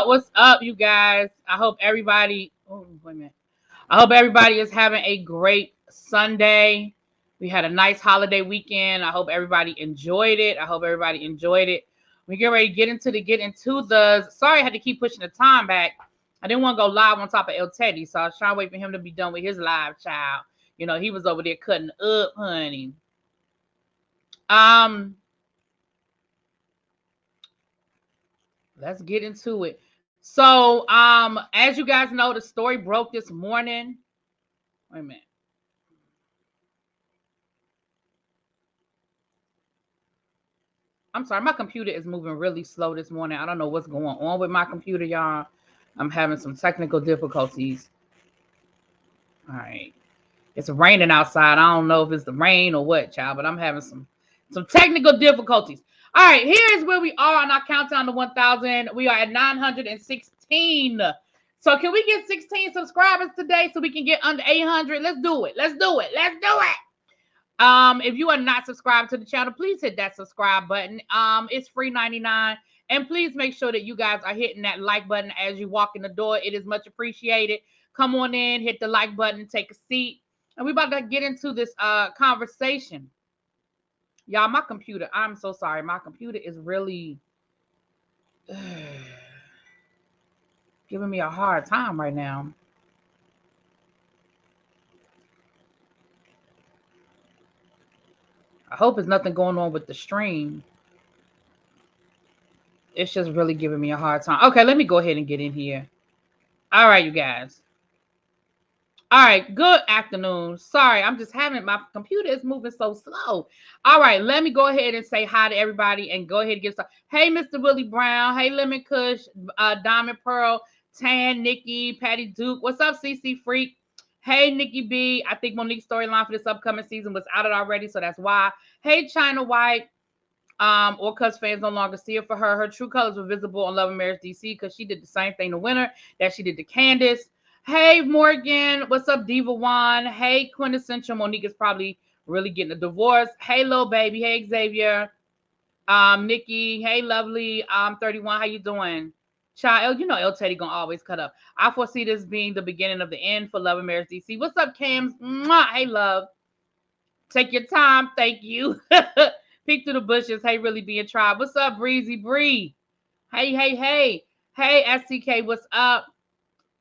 What's up, you guys? I hope everybody. Oh, wait a minute. I hope everybody is having a great Sunday. We had a nice holiday weekend. I hope everybody enjoyed it. We get ready to get into the. Sorry, I had to keep pushing the time back. I didn't want to go live on top of El Teddy, so I was trying to wait for him to be done with his live, child. You know, he was over there cutting up, honey. Let's get into it. So, as you guys know, the story broke this morning. Wait a minute. I'm sorry, my computer is moving really slow this morning. I don't know what's going on with my computer, y'all. I'm having some technical difficulties. All right. It's raining outside. I don't know if it's the rain or what, child, but I'm having some technical difficulties. All right, here's where we are on our countdown to 1,000. We are at 916. So can we get 16 subscribers today so we can get under 800? Let's do it. If you are not subscribed to the channel, please hit that subscribe button. It's free 99. And please make sure that you guys are hitting that like button as you walk in the door. It is much appreciated. Come on in, hit the like button, take a seat. And we're about to get into this conversation. Y'all, my computer, I'm so sorry. My computer is really giving me a hard time right now. I hope there's nothing going on with the stream. It's just really giving me a hard time. Okay, let me go ahead and get in here. All right, you guys. All right, good afternoon. Sorry, I'm just having my computer is moving so slow. All right, let me go ahead and say hi to everybody and go ahead and get started. Hey, Mr. Willie Brown. Hey, Lemon Kush, Diamond Pearl, Tan, Nikki, Patty Duke. What's up, CC Freak? Hey, Nikki B. I think Monique's storyline for this upcoming season was out already, so that's why. Hey, China White. Or because fans no longer see it for her. Her true colors were visible on Love and Marriage DC because she did the same thing to Winter that she did to Candace. Hey, Morgan. What's up, Diva Juan? Hey, Quintessential. Monique is probably really getting a divorce. Hey, Lil Baby. Hey, Xavier. Nikki. Hey, Lovely. 31. How you doing? Child, you know El Teddy gonna always cut up. I foresee this being the beginning of the end for Love and Marriage DC. What's up, Cams? Mwah. Hey, love. Take your time. Thank you. Peek through the bushes. Hey, really being tried. What's up, Breezy Bree? Hey. Hey, STK. What's up?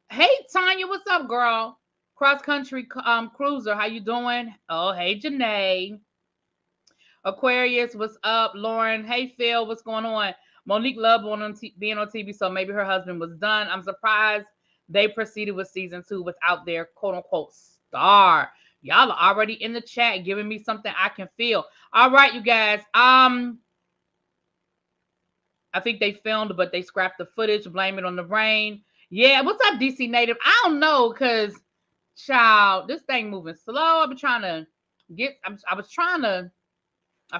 Hey, Tanya. What's up, girl? Cross country cruiser. How you doing? Oh, hey, Janae. Aquarius. What's up, Lauren? Hey, Phil. What's going on? Monique loved being on TV, so maybe her husband was done. I'm surprised they proceeded with season 2 without their quote-unquote star. Y'all are already in the chat giving me something I can feel. All right, you guys. I think they filmed, but they scrapped the footage. Blame it on the rain. Yeah, what's up, DC Native? I don't know, because, child, this thing moving slow. I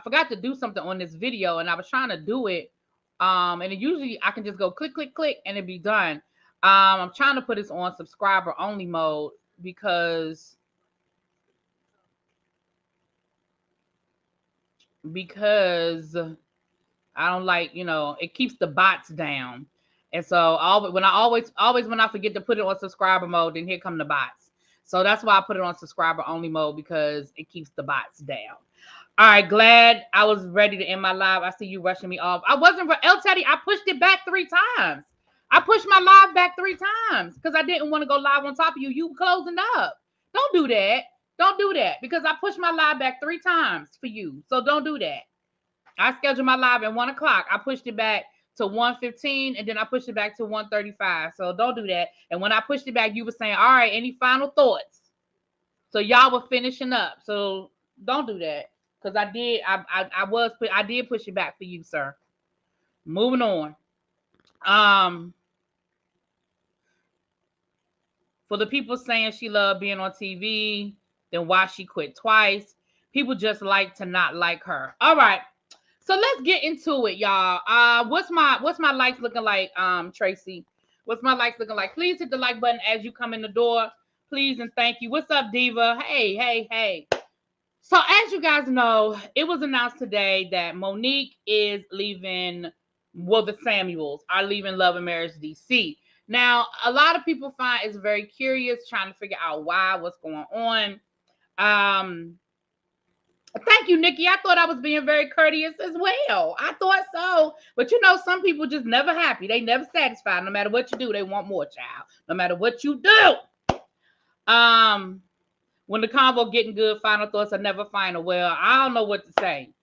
forgot to do something on this video, and I was trying to do it And it usually I can just go click, click, click, and it be done. I'm trying to put this on subscriber only mode because I don't like, it keeps the bots down. And so always when I forget to put it on subscriber mode, then here come the bots. So that's why I put it on subscriber only mode, because it keeps the bots down. All right, glad I was ready to end my live. I see you rushing me off. I wasn't El Teddy. I pushed it back 3 times. I pushed my live back 3 times because I didn't want to go live on top of you. You closing up. Don't do that. Don't do that, because I pushed my live back 3 times for you. So don't do that. I scheduled my live at 1 o'clock. I pushed it back to 1:15, and then I pushed it back to 1:35. So don't do that. And when I pushed it back, you were saying, all right, any final thoughts? So y'all were finishing up. So don't do that. Because I did push it back for you, sir. Moving on. For the people saying she loved being on TV, then why she quit twice. People just like to not like her. All right. So let's get into it, y'all. What's my likes looking like, Tracy? What's my likes looking like? Please hit the like button as you come in the door. Please and thank you. What's up, Diva? Hey. So as you guys know, it was announced today that Monique is leaving, the Samuels are leaving Love and Marriage DC. Now, a lot of people find it's very curious, trying to figure out what's going on. Thank you, Nikki. I thought I was being very courteous as well. I thought so. But some people just never happy. They never satisfied. No matter what you do, they want more, child. No matter what you do. When the convo getting good, final thoughts are never final. Well, I don't know what to say.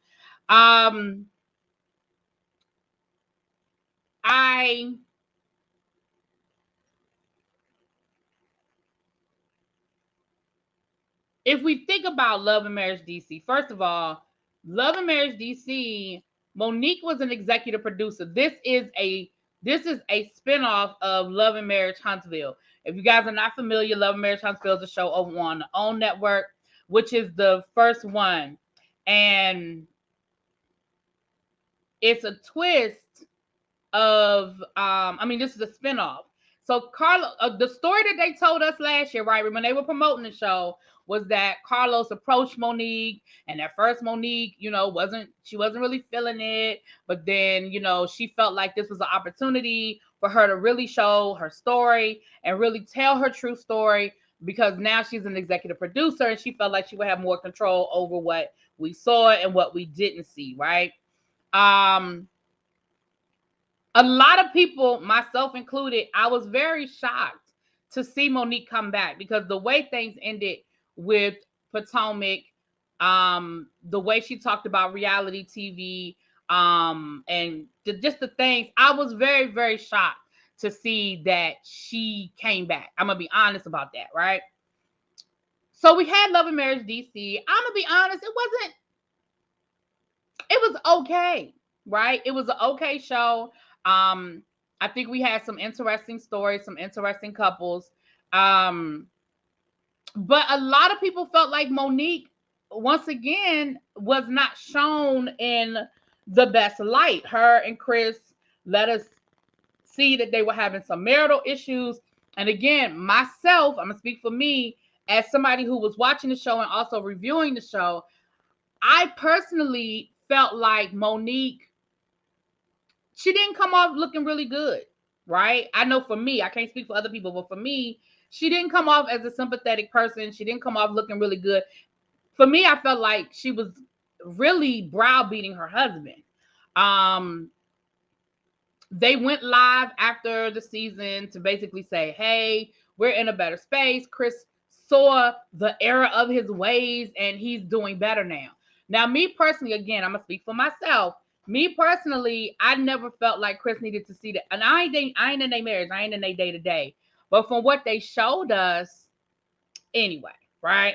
If we think about Love and Marriage DC, first of all, Love and Marriage DC, Monique was an executive producer. This is a spinoff of Love and Marriage Huntsville. If you guys are not familiar, Love and Marriage Huntsville is a show over on the OWN network, which is the first one. And it's a twist of, this is a spinoff. So Carlos, the story that they told us last year, right, when they were promoting the show, was that Carlos approached Monique, and at first Monique, wasn't really feeling it, but then, she felt like this was an opportunity for her to really show her story and really tell her true story, because now she's an executive producer and she felt like she would have more control over what we saw and what we didn't see, right? A lot of people, myself included, I was very shocked to see Monique come back, because the way things ended with Potomac, the way she talked about reality TV, and just the things, I was very, very shocked to see that she came back. I'm gonna be honest about that, right? So we had Love and Marriage DC. I'm gonna be honest, it was okay, right? It was an okay show. I think we had some interesting stories, some interesting couples. But a lot of people felt like Monique, once again, was not shown in the best light. Her and Chris let us see that they were having some marital issues. And again, myself, I'm going to speak for me, as somebody who was watching the show and also reviewing the show, I personally felt like Monique, she didn't come off looking really good, right? I know for me, I can't speak for other people, but for me, she didn't come off as a sympathetic person. She didn't come off looking really good. For me, I felt like she was really browbeating her husband. They went live after the season to basically say, hey, we're in a better space. Chris saw the error of his ways and he's doing better now. Now, me personally, again, I'm going to speak for myself. Me personally, I never felt like Chris needed to see that. And I ain't in their marriage. I ain't in their day-to-day. But from what they showed us, anyway, right?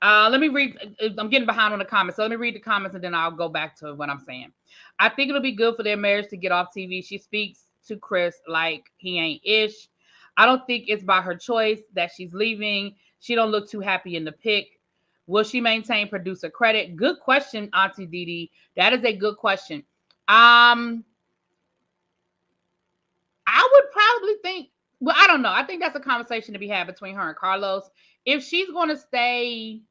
Let me read. I'm getting behind on the comments. So let me read the comments and then I'll go back to what I'm saying. I think it'll be good for their marriage to get off TV. She speaks to Chris like he ain't ish. I don't think it's by her choice that she's leaving. She don't look too happy in the pic. Will she maintain producer credit? Good question, Auntie Didi. That is a good question. I would probably think, well, I don't know. I think that's a conversation to be had between her and Carlos. If she's going to stay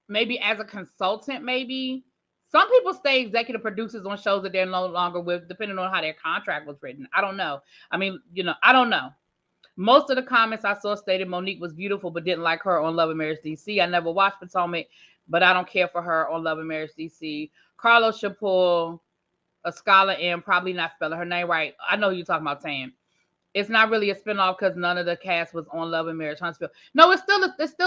maybe as a consultant, maybe. Some people stay executive producers on shows that they're no longer with, depending on how their contract was written. I don't know. I mean, I don't know. Most of the comments I saw stated Monique was beautiful, but didn't like her on Love and Marriage DC. I never watched Potomac, but I don't care for her on Love and Marriage DC. Carlos should pull a scholar in, probably not spelling her name right. I know who you're talking about, Tan. It's not really a spinoff because none of the cast was on Love and Marriage Huntsville. No, it's still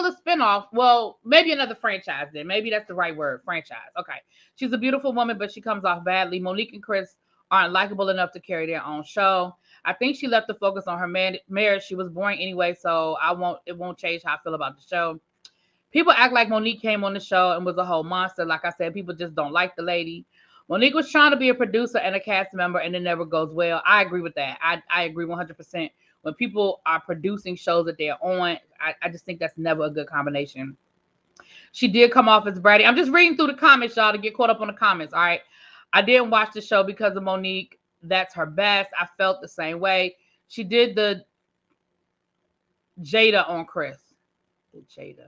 a spinoff. Well, maybe another franchise then. Maybe that's the right word, franchise. Okay. She's a beautiful woman, but she comes off badly. Monique and Chris aren't likable enough to carry their own show. I think she left the focus on her marriage. She was boring anyway, so it won't change how I feel about the show. People act like Monique came on the show and was a whole monster. Like I said, people just don't like the lady. Monique was trying to be a producer and a cast member, and it never goes well. I agree with that. I agree 100%. When people are producing shows that they're on, I just think that's never a good combination. She did come off as bratty. I'm just reading through the comments, y'all, to get caught up on the comments, all right? I didn't watch the show because of Monique. That's her best. I felt the same way. She did the Jada on Chris. The Jada.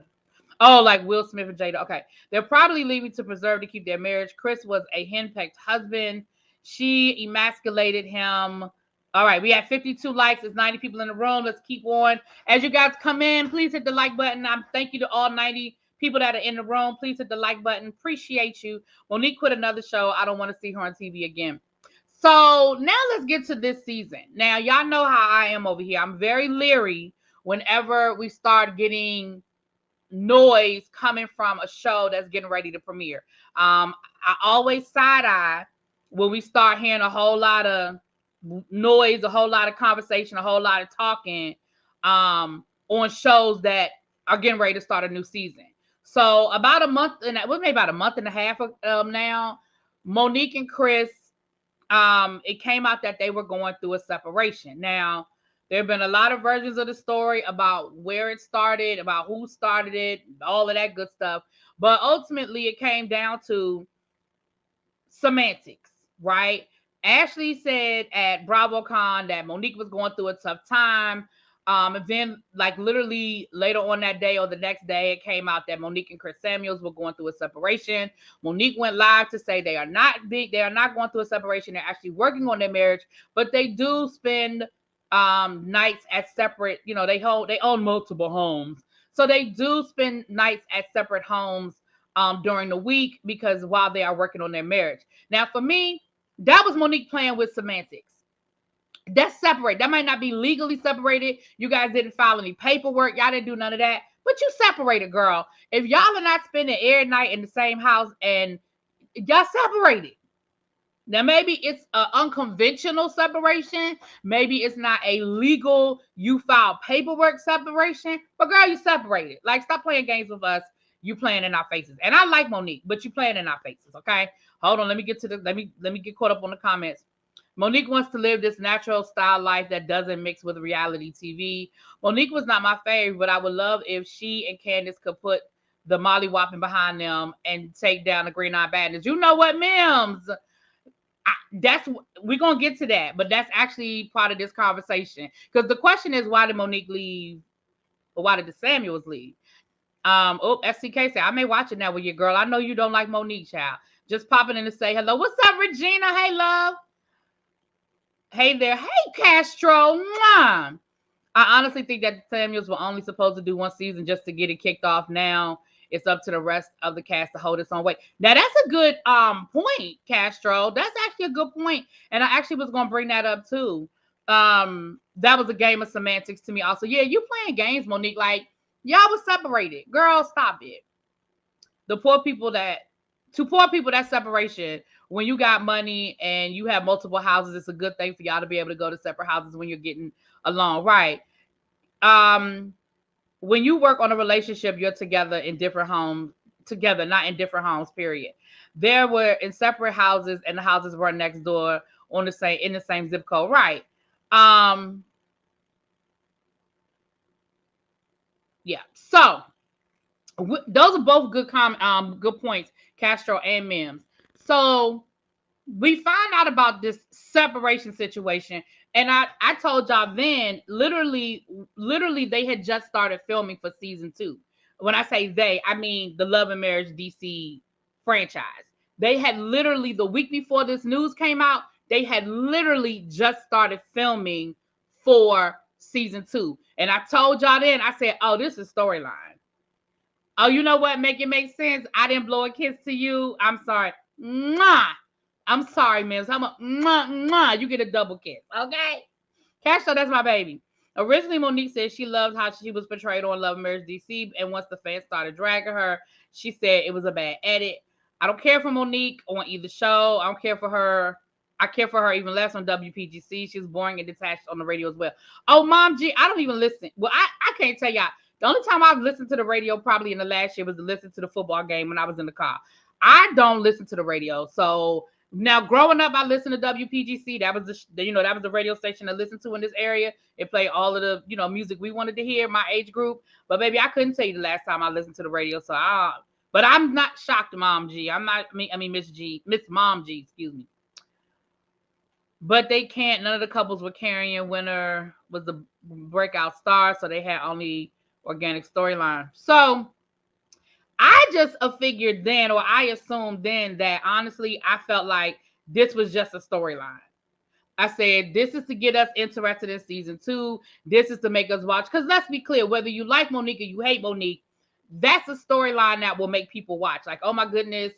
Oh, like Will Smith and Jada. Okay. They're probably leaving to preserve to keep their marriage. Chris was a henpecked husband. She emasculated him. All right. We have 52 likes. There's 90 people in the room. Let's keep on. As you guys come in, please hit the like button. Thank you to all 90 people that are in the room. Please hit the like button. Appreciate you. Monique quit another show. I don't want to see her on TV again. So now let's get to this season. Now, y'all know how I am over here. I'm very leery whenever we start getting noise coming from a show that's getting ready to premiere. I always side eye when we start hearing a whole lot of noise, a whole lot of conversation, a whole lot of talking on shows that are getting ready to start a new season. So about a month, and maybe about a month and a half now, Monique and Chris, it came out that they were going through a separation. Now, there have been a lot of versions of the story about where it started, about who started it, all of that good stuff. But ultimately, it came down to semantics, right? Ashley said at BravoCon that Monique was going through a tough time. And then, like, literally later on that day or the next day, it came out that Monique and Chris Samuels were going through a separation. Monique went live to say they are not going through a separation. They're actually working on their marriage, but they do spend nights at separate, they own multiple homes. So they do spend nights at separate homes during the week because while they are working on their marriage. Now, for me, that was Monique playing with semantics. That's separate. That might not be legally separated. You guys didn't file any paperwork. Y'all didn't do none of that. But you separated, girl. If y'all are not spending every night in the same house and y'all separated. Now, maybe it's an unconventional separation. Maybe it's not a legal, you file paperwork separation. But girl, you separated. Like, stop playing games with us. You playing in our faces. And I like Monique, but you playing in our faces, okay? Hold on. Let me get caught up on the comments. Monique wants to live this natural style life that doesn't mix with reality TV. Monique was not my favorite, but I would love if she and Candace could put the Molly Whopping behind them and take down the Green Eye Badness. You know what, Mims? We're gonna get to that, but that's actually part of this conversation. Because the question is, why did Monique leave? Or why did the Samuels leave? SCK said, I may watch it now with your girl. I know you don't like Monique, child. Just popping in to say hello. What's up, Regina? Hey, love. Hey there. Hey, Castro. Mwah. I honestly think that the Samuels were only supposed to do one season just to get it kicked off. Now it's up to the rest of the cast to hold its own weight. Now, that's a good point, Castro. That's actually a good point. And I actually was going to bring that up, too. That was a game of semantics to me also. Yeah, you playing games, Monique. Like, y'all was separated. Girl, stop it. To poor people, that separation, when you got money and you have multiple houses, it's a good thing for y'all to be able to go to separate houses when you're getting along. Right. When you work on a relationship, you're together in different homes, not in different homes, period. There were in separate houses and the houses were next door in the same zip code. Right. Yeah. So those are both good points, Castro and Mims. So we find out about this separation situation, And I told y'all then, literally, they had just started filming for season 2. When I say they, I mean the Love and Marriage DC franchise. They had literally, the week before this news came out, they had literally just started filming for season 2. And I told y'all then, I said, oh, this is storyline. Oh, you know what? Make it make sense. I didn't blow a kiss to you. I'm sorry. Mwah. I'm sorry, miss. I'm a mwah, mwah. You get a double kiss. Okay? Cash Doll, that's my baby. Originally, Monique said she loved how she was portrayed on Love and Marriage DC, and once the fans started dragging her, she said it was a bad edit. I don't care for Monique on either show. I don't care for her. I care for her even less on WPGC. She was boring and detached on the radio as well. Oh, Mom G, I don't even listen. Well, I can't tell y'all. The only time I've listened to the radio probably in the last year was to listen to the football game when I was in the car. I don't listen to the radio. So now growing up, I listened to WPGC. That was that was the radio station to listen to in this area. It played all of the, music we wanted to hear, my age group. But baby, I couldn't tell you the last time I listened to the radio. But I'm not shocked, Mom G. I'm not, Miss Mom G, excuse me. But they can't, none of the couples were carrying. Winner was the breakout star, so they had only organic storyline. So I just figured then, or I assumed then, that honestly, I felt like this was just a storyline. I said, this is to get us interested in season 2. This is to make us watch. Because let's be clear, whether you like Monique or you hate Monique, that's a storyline that will make people watch. Like, oh my goodness,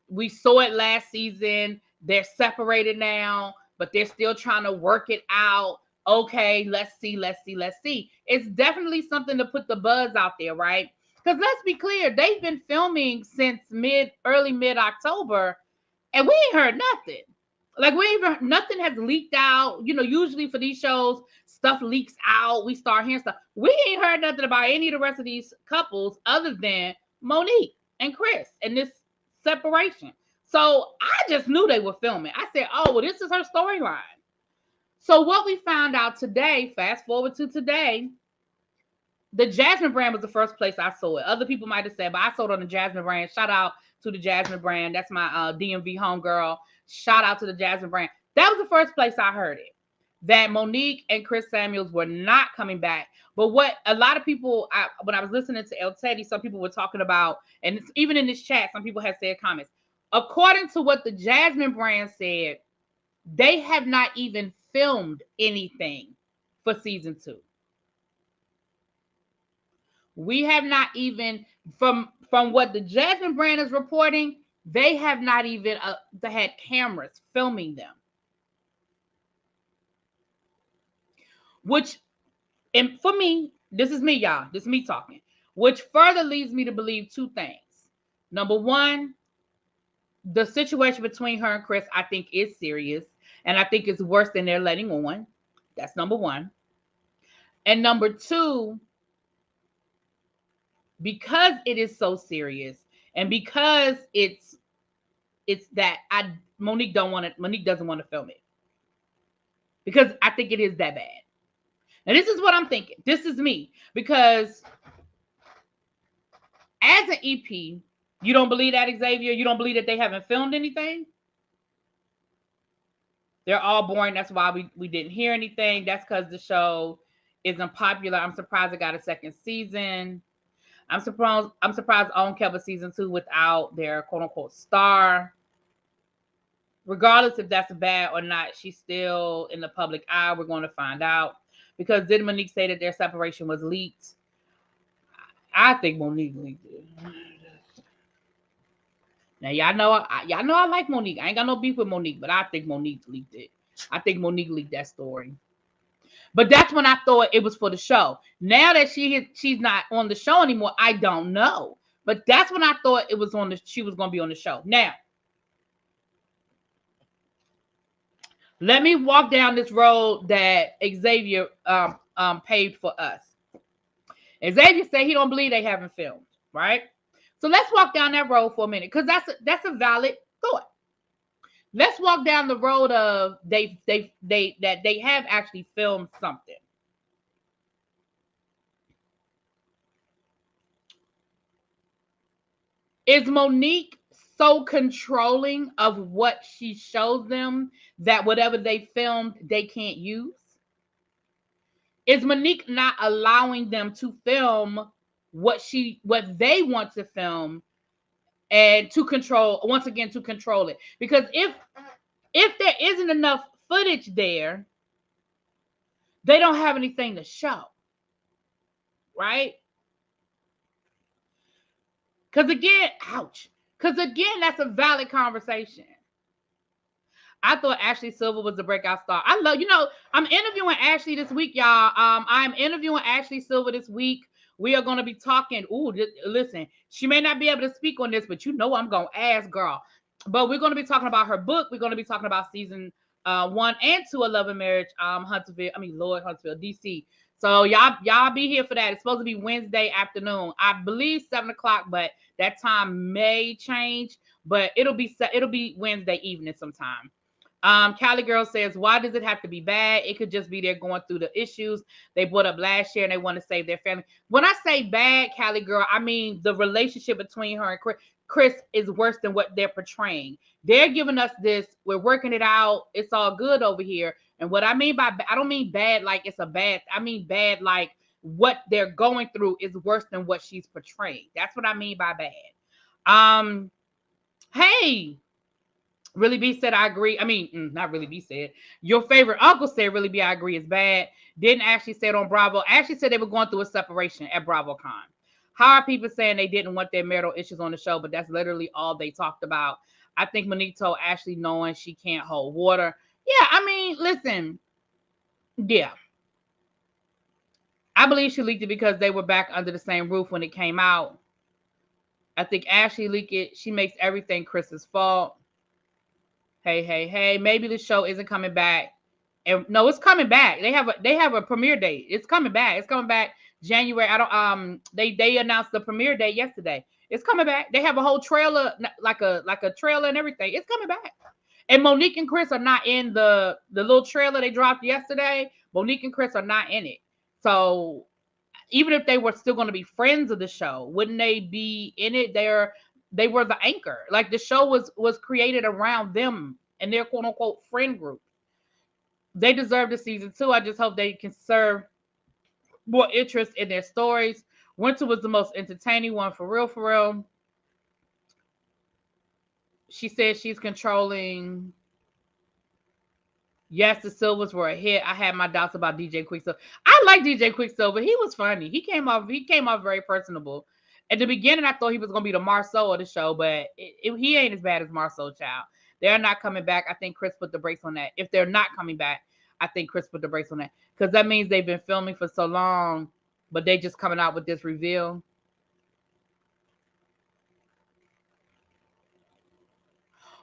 we saw it last season. They're separated now, but they're still trying to work it out. Okay, let's see. It's definitely something to put the buzz out there, right? Because let's be clear, they've been filming since early mid-October, and we ain't heard nothing. Like, nothing has leaked out. Usually for these shows, stuff leaks out. We start hearing stuff. We ain't heard nothing about any of the rest of these couples other than Monique and Chris and this separation. So I just knew they were filming. I said, oh, well, this is her storyline. So what we found out today, fast forward to today, the Jasmine brand was the first place I saw it. Other people might have said, but I saw it on the Jasmine brand. Shout out to the Jasmine brand. That's my DMV homegirl. Shout out to the Jasmine brand. That was the first place I heard it, that Monique and Chris Samuels were not coming back. But what a lot of people, when I was listening to El Teddy, some people were talking about, and even in this chat, some people have said comments. According to what the Jasmine brand said, they have not even filmed anything for season 2. We have not even, from what the Jasmine brand is reporting, they have not even had cameras filming them. Which, and for me, this is me, y'all. This is me talking. Which further leads me to believe two things. Number one, the situation between her and Chris, I think, is serious. And I think it's worse than they're letting on. That's number one. And number two, because it is so serious, and because it's that Monique doesn't want to film it. Because I think it is that bad. And this is what I'm thinking. This is me. Because as an EP, you don't believe that, Xavier? You don't believe that they haven't filmed anything? They're all boring. That's why we didn't hear anything. That's because the show isn't popular. I'm surprised it got a second season. I'm surprised OWN kept a season 2 without their quote-unquote star. Regardless if that's bad or not, she's still in the public eye. We're going to find out. Because did Monique say that their separation was leaked? I think Monique leaked it. Now, y'all know I like Monique. I ain't got no beef with Monique, but I think Monique leaked it. I think Monique leaked that story. But that's when I thought it was for the show. Now that she's not on the show anymore, I don't know. But that's when I thought it was she was going to be on the show. Now, let me walk down this road that Xavier paved for us. Xavier said he don't believe they haven't filmed, right? So let's walk down that road for a minute, because that's a valid thought. Let's walk down the road of they have actually filmed something. Is Monique so controlling of what she shows them that whatever they filmed, they can't use? Is Monique not allowing them to film what they want to film and to control, once again, to control it? Because if there isn't enough footage there, they don't have anything to show, right? Because again, ouch. Because again, that's a valid conversation. I thought Ashley Silver was the breakout star. I love, I'm interviewing Ashley this week, y'all. I'm interviewing Ashley Silver this week. We are going to be talking. Listen, she may not be able to speak on this, but I'm going to ask, girl. But we're going to be talking about her book. We're going to be talking about season 1 and 2 of Love and Marriage, Lord Huntsville, DC. So y'all be here for that. It's supposed to be Wednesday afternoon. I believe 7:00, but that time may change. But it'll be Wednesday evening sometime. Cali Girl says, why does it have to be bad? It could just be they're going through the issues they brought up last year and they want to save their family. When I say bad, Cali Girl, I mean the relationship between her and Chris is worse than what they're portraying. They're giving us this, we're working it out, it's all good over here. And what I mean by I don't mean bad like it's a bad, I mean bad like what they're going through is worse than what she's portraying. That's what I mean by bad. Hey, Really B said, I agree. I mean, not Really B said. Your favorite uncle said, Really B, I agree, is bad. Didn't Ashley say it on Bravo. Ashley said they were going through a separation at BravoCon. How are people saying they didn't want their marital issues on the show, but that's literally all they talked about? I think Monique told Ashley knowing she can't hold water. Yeah, I mean, listen. Yeah. I believe she leaked it because they were back under the same roof when it came out. I think Ashley leaked it. She makes everything Chris's fault. Hey, maybe the show isn't coming back. And no, it's coming back. They have a premiere date. It's coming back. It's coming back January. They announced the premiere date yesterday. It's coming back. They have a whole trailer, like a trailer and everything. It's coming back. And Monique and Chris are not in the little trailer they dropped yesterday. Monique and Chris are not in it. So even if they were still going to be friends of the show, wouldn't they be in it? They were the anchor. Like the show was created around them and their quote unquote friend group. They deserve the season 2. I just hope they can serve more interest in their stories. Winter was the most entertaining one for real. She says she's controlling. Yes, the Silvers were a hit. I had my doubts about DJ Quicksilver. I like DJ Quicksilver. He was funny. He came off very personable. At the beginning, I thought he was going to be the Marceau of the show, but he ain't as bad as Marceau, child. They're not coming back. I think Chris put the brakes on that. If they're not coming back, I think Chris put the brakes on that. Because that means they've been filming for so long, but they just coming out with this reveal.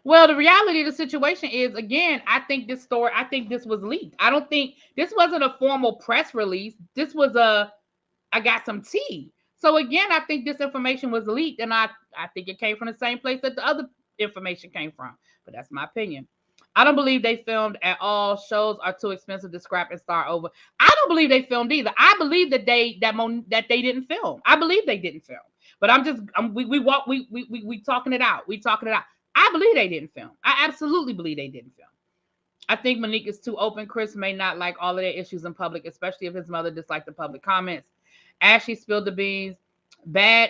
Well, the reality of the situation is, again, I think this was leaked. I don't think this wasn't a formal press release. This was I got some tea. So again, I think this information was leaked, and I think it came from the same place that the other information came from. But that's my opinion. I don't believe they filmed at all. Shows are too expensive to scrap and start over. I don't believe they filmed either. I believe that they didn't film. I believe they didn't film. But we talking it out. We talking it out. I believe they didn't film. I absolutely believe they didn't film. I think Monique is too open. Chris may not like all of their issues in public, especially if his mother disliked the public comments. Ashley spilled the beans. Bad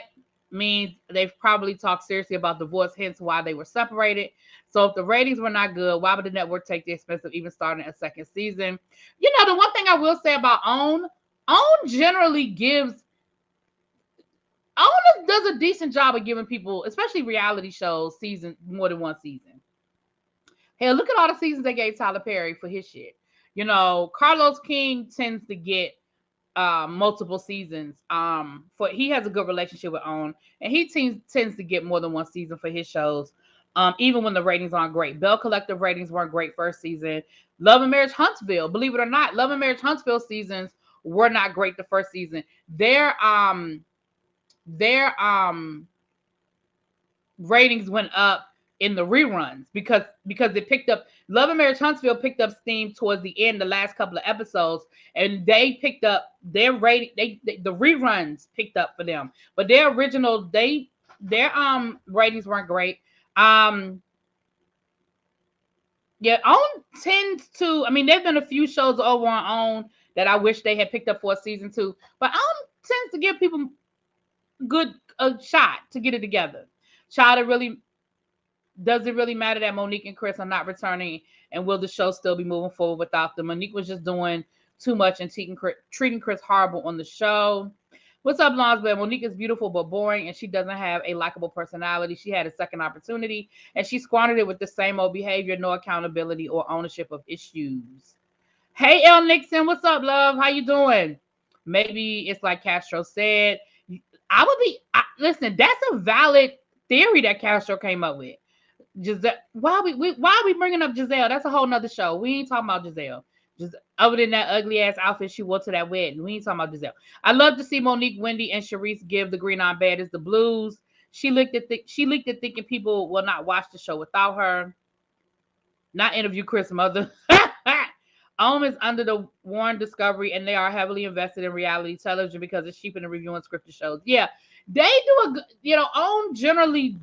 means they've probably talked seriously about divorce, hence why they were separated. So if the ratings were not good, why would the network take the expense of even starting a second season? The one thing I will say about OWN generally does a decent job of giving people, especially reality shows, more than one season. Hell, look at all the seasons they gave Tyler Perry for his shit. Carlos King tends to get multiple seasons. He has a good relationship with OWN, and he tends to get more than one season for his shows. Even when the ratings aren't great. Bell Collective ratings weren't great first season. Love and Marriage Huntsville, believe it or not, Love and Marriage Huntsville seasons were not great the first season. Their ratings went up in the reruns because they picked up, Love and Marriage Huntsville picked up steam towards the end, the last couple of episodes, and they picked up their rating. The reruns picked up for them, but their original, their ratings weren't great. Yeah, OWN tends to. I mean, there've been a few shows over on OWN that I wish they had picked up for a season 2, but OWN tends to give people good a shot to get it together. Child, does it really matter that Monique and Chris are not returning, and will the show still be moving forward without them? Monique was just doing too much and treating Chris horrible on the show. What's up, Lonsbeth? Monique is beautiful but boring, and she doesn't have a likable personality. She had a second opportunity, and she squandered it with the same old behavior, no accountability or ownership of issues. Hey, El Nixon, what's up, love? How you doing? Maybe it's like Castro said. Listen, that's a valid theory that Castro came up with. Giselle, why are we bringing up Giselle? That's a whole nother show. We ain't talking about Giselle. Just other than that ugly ass outfit she wore to that wedding, we ain't talking about Giselle. I love to see Monique, Wendy, and Sharice give the Green On Baddies the blues. She leaked it thinking people will not watch the show without her. Not interview Chris' mother. OWN is under the Warren Discovery, and they are heavily invested in reality television because it's cheaper than reviewing scripted shows. Yeah, they do a good. OWN generally.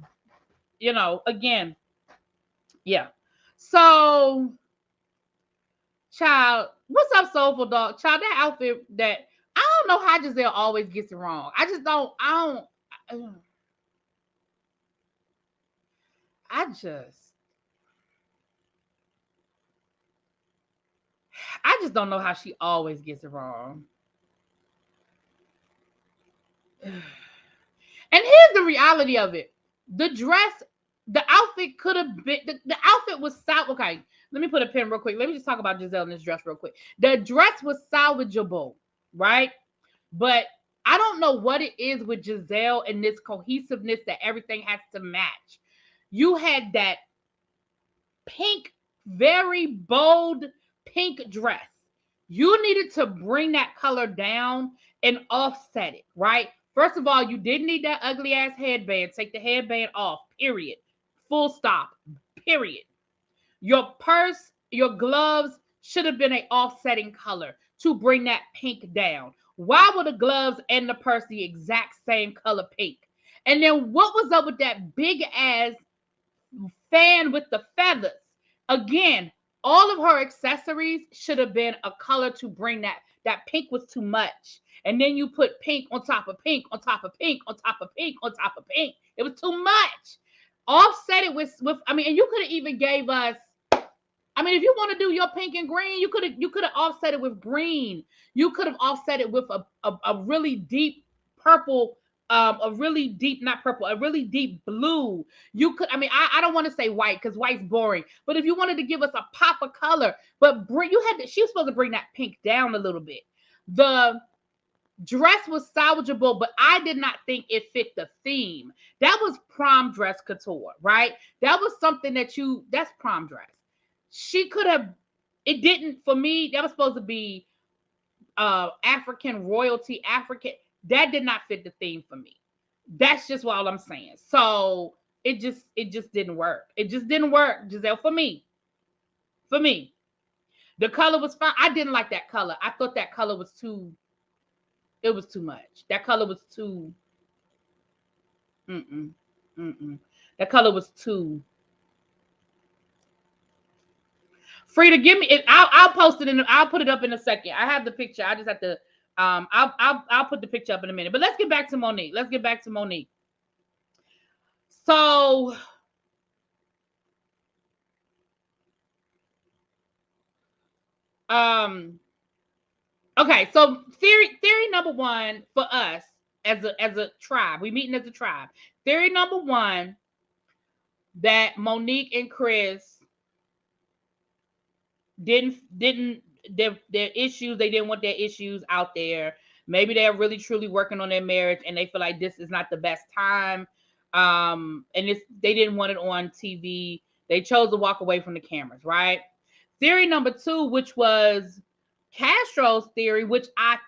Again, yeah. So, child, what's up, Soulful Dog? Child, that outfit that I don't know how Giselle always gets it wrong. I just don't. I just don't know how she always gets it wrong. And here's the reality of it. The outfit could have been, the outfit was okay. Let me put a pin real quick. Let me just talk about Giselle in this dress real quick. The dress was salvageable, right? But I don't know what it is with Giselle and this cohesiveness that everything has to match. You had that pink, very bold pink dress. You needed to bring that color down and offset it, right? First of all, you didn't need that ugly ass headband. Take the headband off, period. Full stop, period. Your purse, your gloves should have been an offsetting color to bring that pink down. Why were the gloves and the purse the exact same color pink? And then what was up with that big ass fan with the feathers? Again, all of her accessories should have been a color to bring that pink was too much. And then you put pink on top of pink on top of pink on top of pink on top of pink. It was too much. Offset it with and you could have even gave us, if you want to do your pink and green, you could have offset it with green. You could have offset it with a really deep purple, a really deep, not purple, a really deep blue. You could, I don't want to say white because white's boring, but if you wanted to give us a pop of color, but she was supposed to bring that pink down a little bit. The dress was salvageable, but I did not think it fit the theme. That was prom dress couture, right? That was something that's prom dress. She could have, it didn't, for me, that was supposed to be African royalty, African. That did not fit the theme for me. That's just all I'm saying. So it just didn't work. It just didn't work, Giselle, for me. For me. The color was fine. I didn't like that color. I thought that color was too much. That color was too that color was too Frida, give me it. I'll post it I'll put it up in a second. I have the picture. I just have to I'll put the picture up in a minute. But let's get back to Monique. So okay, so theory number one for us as a tribe. We meeting as a tribe. Theory number one, that Monique and Chris didn't their issues, they didn't want their issues out there. Maybe they're really truly working on their marriage and they feel like this is not the best time. And they didn't want it on TV. They chose to walk away from the cameras, right? Theory number two, which was Castro's theory, which I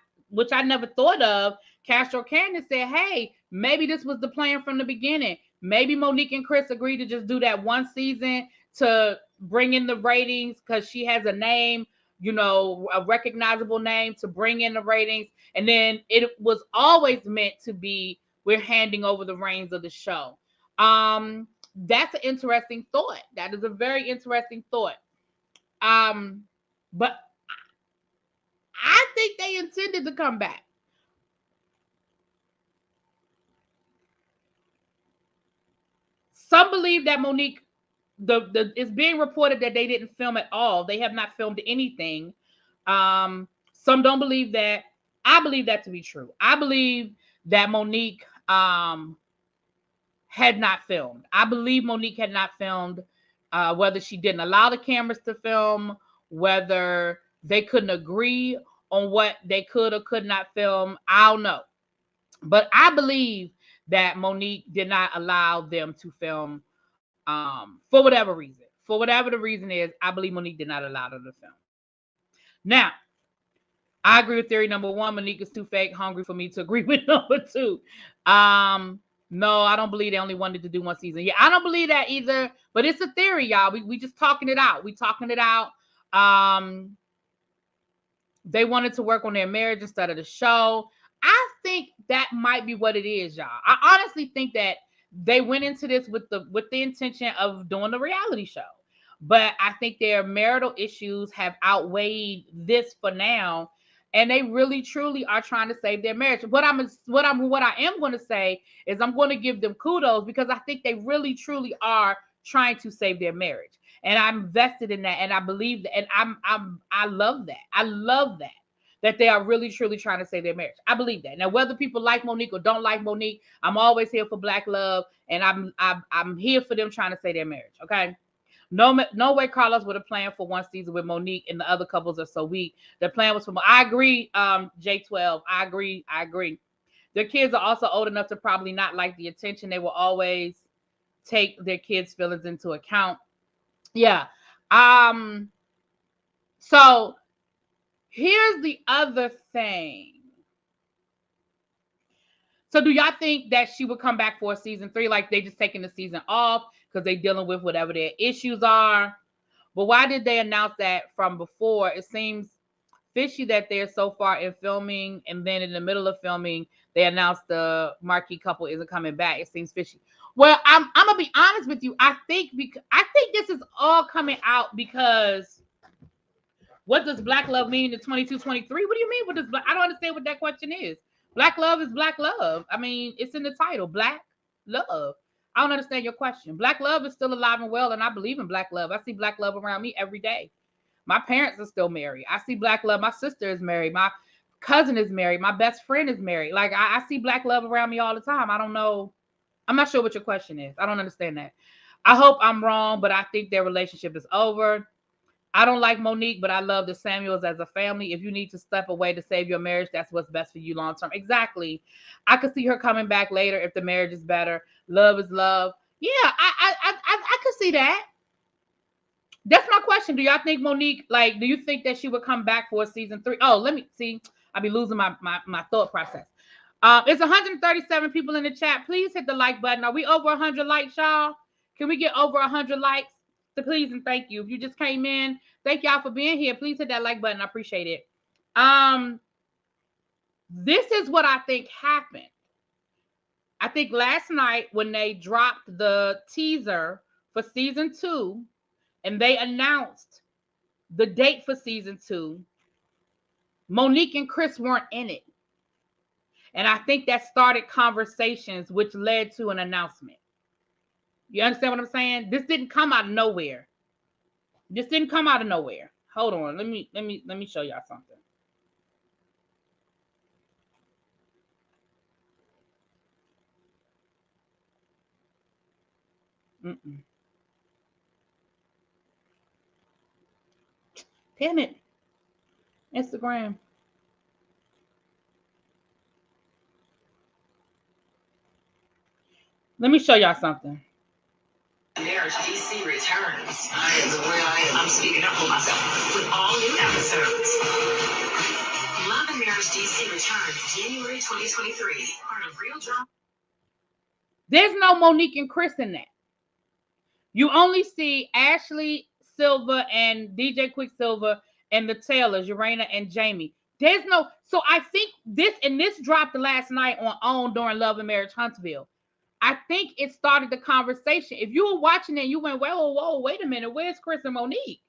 never thought of. Castro Cannon said, hey, maybe this was the plan from the beginning. Maybe Monique and Chris agreed to just do that one season to bring in the ratings because she has a name, a recognizable name to bring in the ratings. And then it was always meant to be, we're handing over the reins of the show. That's an interesting thought. That is a very interesting thought. But I think they intended to come back. Some believe that Monique, it's being reported that they didn't film at all. They have not filmed anything. Some don't believe that. I believe that to be true. I believe that Monique had not filmed. I believe Monique had not filmed, whether she didn't allow the cameras to film, whether they couldn't agree on what they could or could not film. I don't know. But I believe that Monique did not allow them to film for whatever reason. For whatever the reason is, I believe Monique did not allow them to film. Now, I agree with theory number one. Monique is too fake, hungry for me to agree with number two. No, I don't believe they only wanted to do one season. Yeah, I don't believe that either. But it's a theory, y'all. We just talking it out. We talking it out. They wanted to work on their marriage instead of the show. I think that might be what it is, y'all. I honestly think that they went into this with the intention of doing the reality show. But I think their marital issues have outweighed this for now, and they really truly are trying to save their marriage. What I am going to say is I'm going to give them kudos because I think they really truly are trying to save their marriage. And I'm vested in that, and I believe that, and I love that. I love that they are really truly trying to save their marriage. I believe that. Now, whether people like Monique or don't like Monique, I'm always here for Black love, and I'm here for them trying to save their marriage. Okay. No way Carlos would have planned for one season with Monique, and the other couples are so weak. The plan was for I agree, J12. I agree. Their kids are also old enough to probably not like the attention. They will always take their kids' feelings into account. Yeah. So here's the other thing. So do y'all think that she would come back for a season 3? Like they just taking the season off because they dealing with whatever their issues are? But why did they announce that from before? It seems fishy that they're so far in filming, and then in the middle of filming, they announced the marquee couple isn't coming back. It seems fishy. Well, I'm gonna be honest with you. I think this is all coming out because what does Black love mean in 22, 23? What do you mean? What does I don't understand what that question is. Black love is Black love. I mean, it's in the title, Black love. I don't understand your question. Black love is still alive and well, and I believe in Black love. I see Black love around me every day. My parents are still married. I see Black love. My sister is married. My cousin is married. My best friend is married. Like I see Black love around me all the time. I don't know. I'm not sure what your question is. I don't understand that. I hope I'm wrong, but I think their relationship is over. I don't like Monique, but I love the Samuels as a family. If you need to step away to save your marriage, that's what's best for you long term. Exactly. I could see her coming back later if the marriage is better. Love is love. Yeah, I could see that. That's my question. Do y'all think Monique, do you think that she would come back for season 3? Oh, let me see. I'll be losing my thought process. It's 137 people in the chat. Please hit the like button. Are we over 100 likes, y'all? Can we get over 100 likes? So please and thank you. If you just came in, thank y'all for being here. Please hit that like button. I appreciate it. This is what I think happened. I think last night when they dropped the teaser for season 2 and they announced the date for season 2, Monique and Chris weren't in it. And I think that started conversations which led to an announcement. You understand what I'm saying? This didn't come out of nowhere. Hold on. Let me show y'all something. Damn it. Instagram. Let me show y'all something. Marriage DC returns. I am the way I am. I'm speaking up for myself with all new episodes. Love and Marriage DC returns January 2023. Part of Real Drama. There's no Monique and Chris in that. You only see Ashley Silver and DJ Quicksilver and the Taylors, Urana and Jamie. There's no. So I think this dropped last night on during Love and Marriage Huntsville. I think it started the conversation. If you were watching it, you went, whoa, wait a minute, where's Chris and Monique?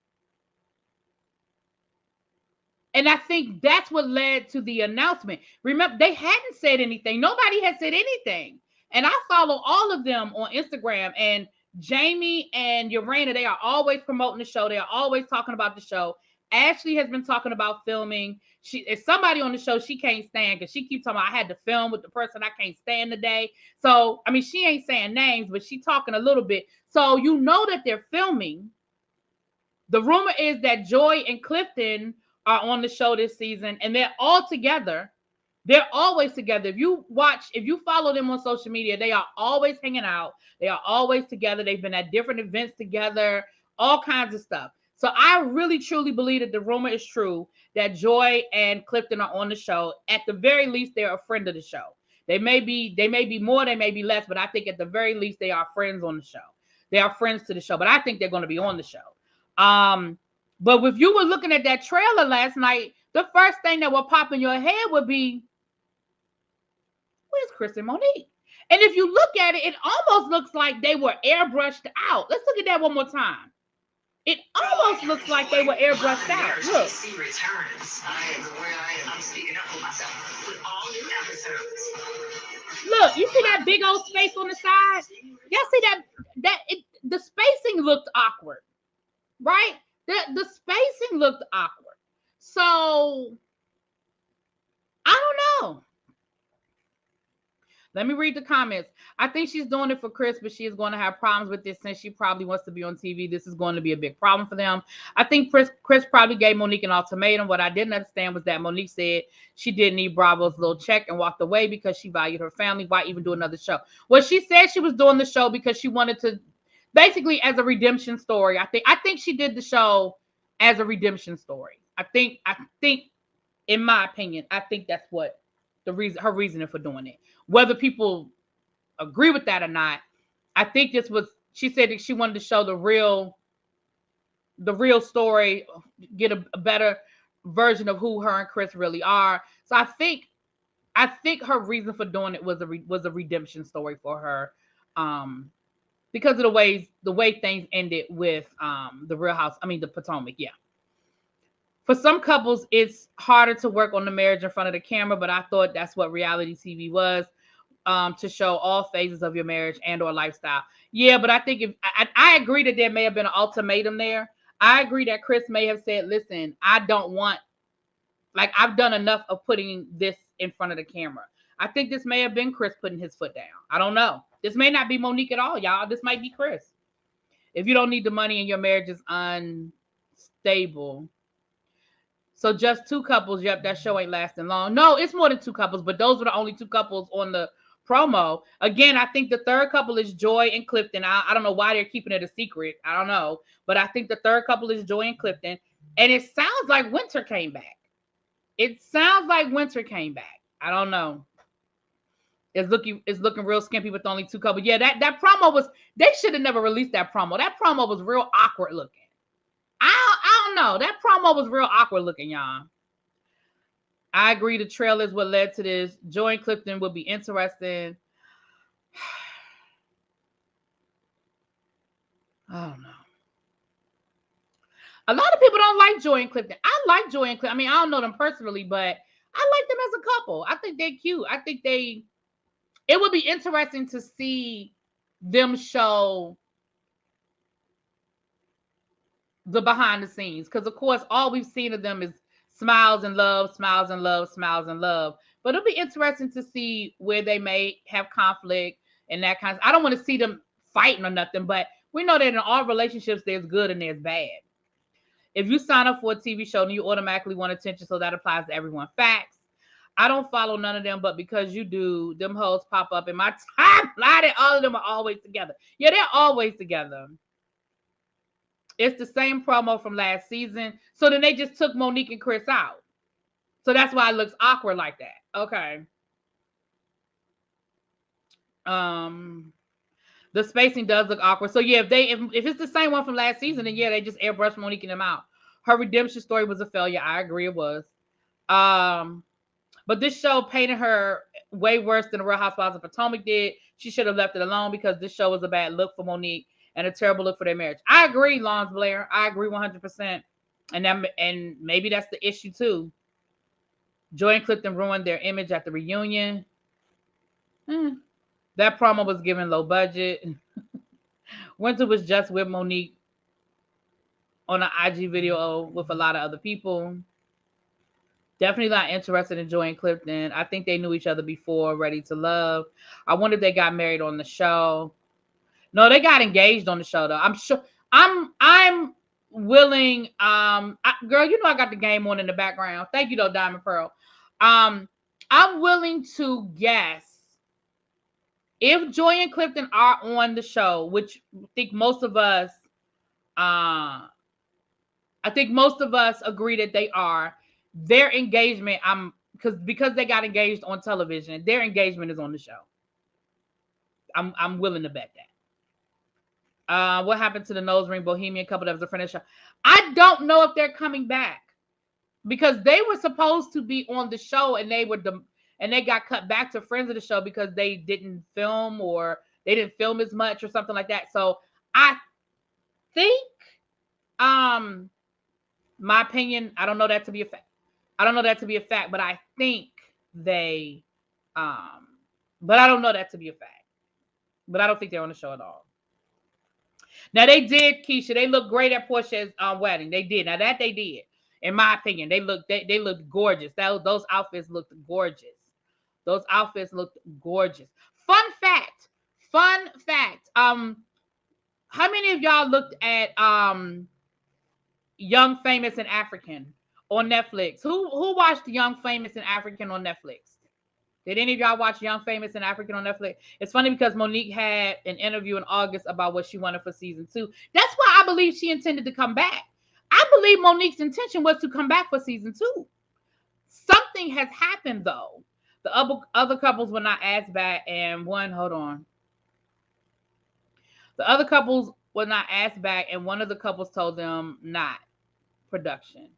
And I think that's what led to the announcement. Remember, they hadn't said anything. Nobody had said anything. And I follow all of them on Instagram. And Jamie and Urana, they are always promoting the show. They are always talking about the show. Ashley has been talking about filming. It's somebody on the show she can't stand because she keeps talking about I had to film with the person I can't stand today. So, I mean, she ain't saying names, but she's talking a little bit. So you know that they're filming. The rumor is that Joy and Clifton are on the show this season, and they're all together. They're always together. If you follow them on social media, they are always hanging out. They are always together. They've been at different events together, all kinds of stuff. So I really truly believe that the rumor is true that Joy and Clifton are on the show. At the very least, they're a friend of the show. They may be more, they may be less, but I think at the very least they are friends on the show. They are friends to the show, but I think they're going to be on the show. But if you were looking at that trailer last night, the first thing that would pop in your head would be, where's Chris and Monique? And if you look at it, it almost looks like they were airbrushed out. Let's look at that one more time. It almost looks like they were airbrushed out. Look. DC returns. I am the way I am. I'm speaking up for myself with all new episodes. Look, you see that big old space on the side? Y'all see the spacing looked awkward, right? The spacing looked awkward. So I don't know. Let me read the comments. I think she's doing it for Chris, but she is going to have problems with this since she probably wants to be on TV. This is going to be a big problem for them. I think Chris probably gave Monique an ultimatum. What I didn't understand was that Monique said she didn't need Bravo's little check and walked away because she valued her family. Why even do another show? Well, she said she was doing the show because she wanted to, basically as a redemption story. I think she did the show as a redemption story. I think, in my opinion, I think that's what her reasoning for doing it. Whether people agree with that or not, I think she said that she wanted to show the real story, get a better version of who her and Chris really are. So I think her reason for doing it was a redemption story for her, because of the way things ended with the Real House. I mean the Potomac, yeah. For some couples, it's harder to work on the marriage in front of the camera, but I thought that's what reality TV was, to show all phases of your marriage and or lifestyle. Yeah, but I think I agree that there may have been an ultimatum there. I agree that Chris may have said, listen, I've done enough of putting this in front of the camera. I think this may have been Chris putting his foot down. I don't know. This may not be Monique at all, y'all. This might be Chris. If you don't need the money and your marriage is unstable. So just 2 couples. Yep, that show ain't lasting long. No, it's more than 2 couples, but those were the only 2 couples on the promo. Again, I think the third couple is Joy and Clifton. I don't know why they're keeping it a secret. I don't know. But I think the third couple is Joy and Clifton. And it sounds like Winter came back. I don't know. It's looking real skimpy with only 2 couples. Yeah, that promo was, they should have never released that promo. That promo was real awkward looking. I don't know. That promo was real awkward looking, y'all. I agree the trailer is what led to this. Joy and Clifton would be interesting. I don't know. A lot of people don't like Joy and Clifton. I like Joy and Clifton. I mean, I don't know them personally, but I like them as a couple. I think they're cute. I think it would be interesting to see them show the behind the scenes, because of course all we've seen of them is smiles and love. But it'll be interesting to see where they may have conflict and that kind of. I don't want to see them fighting or nothing, but we know that in all relationships there's good and there's bad. If you sign up for a TV show, then you automatically want attention, so that applies to everyone. Facts. I don't follow none of them, but because you do, them hoes pop up in my timeline, and all of them are always together. Yeah, they're always together. It's the same promo from last season. So then they just took Monique and Chris out. So that's why it looks awkward like that. Okay. The spacing does look awkward. So yeah, if it's the same one from last season, then yeah, they just airbrushed Monique and them out. Her redemption story was a failure. I agree it was. But this show painted her way worse than the Real Housewives of Potomac did. she should have left it alone because this show was a bad look for Monique and a terrible look for their marriage. I agree, Lawrence Blair. I agree 100%. And maybe that's the issue too. Joy and Clifton ruined their image at the reunion. That promo was given low budget. Winter was just with Monique on an IG video with a lot of other people. Definitely not interested in Joy and Clifton. I think they knew each other before Ready to Love. I wonder if they got married on the show. No, they got engaged on the show though. I'm sure. I'm willing. Girl, you know I got the game on in the background. Thank you though, Diamond Pearl. I'm willing to guess if Joy and Clifton are on the show, which I think most of us, agree that they are. Their engagement, because they got engaged on television. Their engagement is on the show. I'm willing to bet that. What happened to the nose ring bohemian couple that was a friend of the show? I don't know if they're coming back because they were supposed to be on the show and they got cut back to friends of the show because they didn't film or they didn't film as much or something like that. So I think, my opinion, I don't know that to be a fact. But I think they, but I don't know that to be a fact. But I don't think they're on the show at all. Now they did, Keisha. They looked great at Porsha's wedding. They did. Now that they did, in my opinion, they looked gorgeous. Those outfits looked gorgeous. Fun fact. How many of y'all looked at Young, Famous, and African on Netflix? Who watched Young, Famous, and African on Netflix? Did any of y'all watch Young, Famous, and African on Netflix? It's funny because Monique had an interview in August about what she wanted for season 2. That's why I believe she intended to come back. I believe Monique's intention was to come back for season 2. Something has happened though. The other couples were not asked back, and hold on. The other couples were not asked back, and one of the couples told them not production.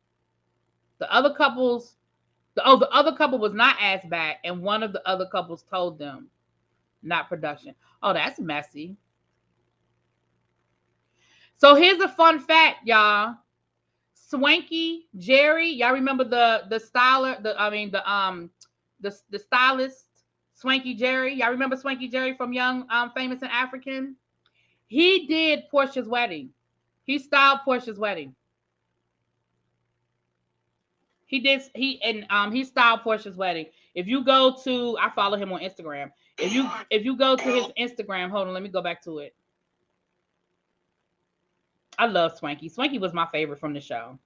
The other couple was not asked back, and one of the other couples told them not production. Oh, that's messy. So here's a fun fact, y'all. Swanky Jerry, y'all remember the stylist Swanky Jerry? Y'all remember Swanky Jerry from Young, Famous, and African? He did Porsha's wedding. He styled Porsha's wedding. He styled Porsha's wedding. If you go to, I follow him on Instagram. If you go to his Instagram, hold on, let me go back to it. I love Swanky. Swanky was my favorite from the show.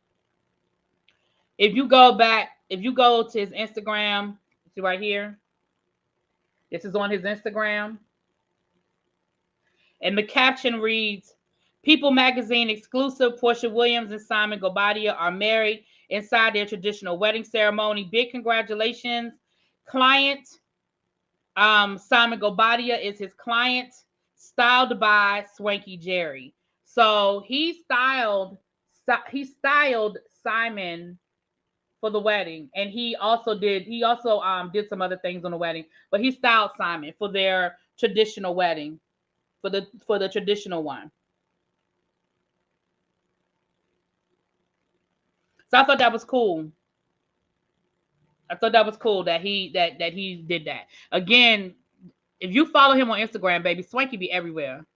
If you go to his Instagram, see right here. This is on his Instagram. And the caption reads, People Magazine exclusive, Porsha Williams and Simon Gobadia are married inside their traditional wedding ceremony. Big congratulations. Client, Simon Gobadia is his client, styled by Swanky Jerry. So he styled Simon for the wedding, and he also did some other things on the wedding, but he styled Simon for their traditional wedding, for the traditional one. So I thought that was cool. That he did that. Again, if you follow him on Instagram, baby, Swanky be everywhere.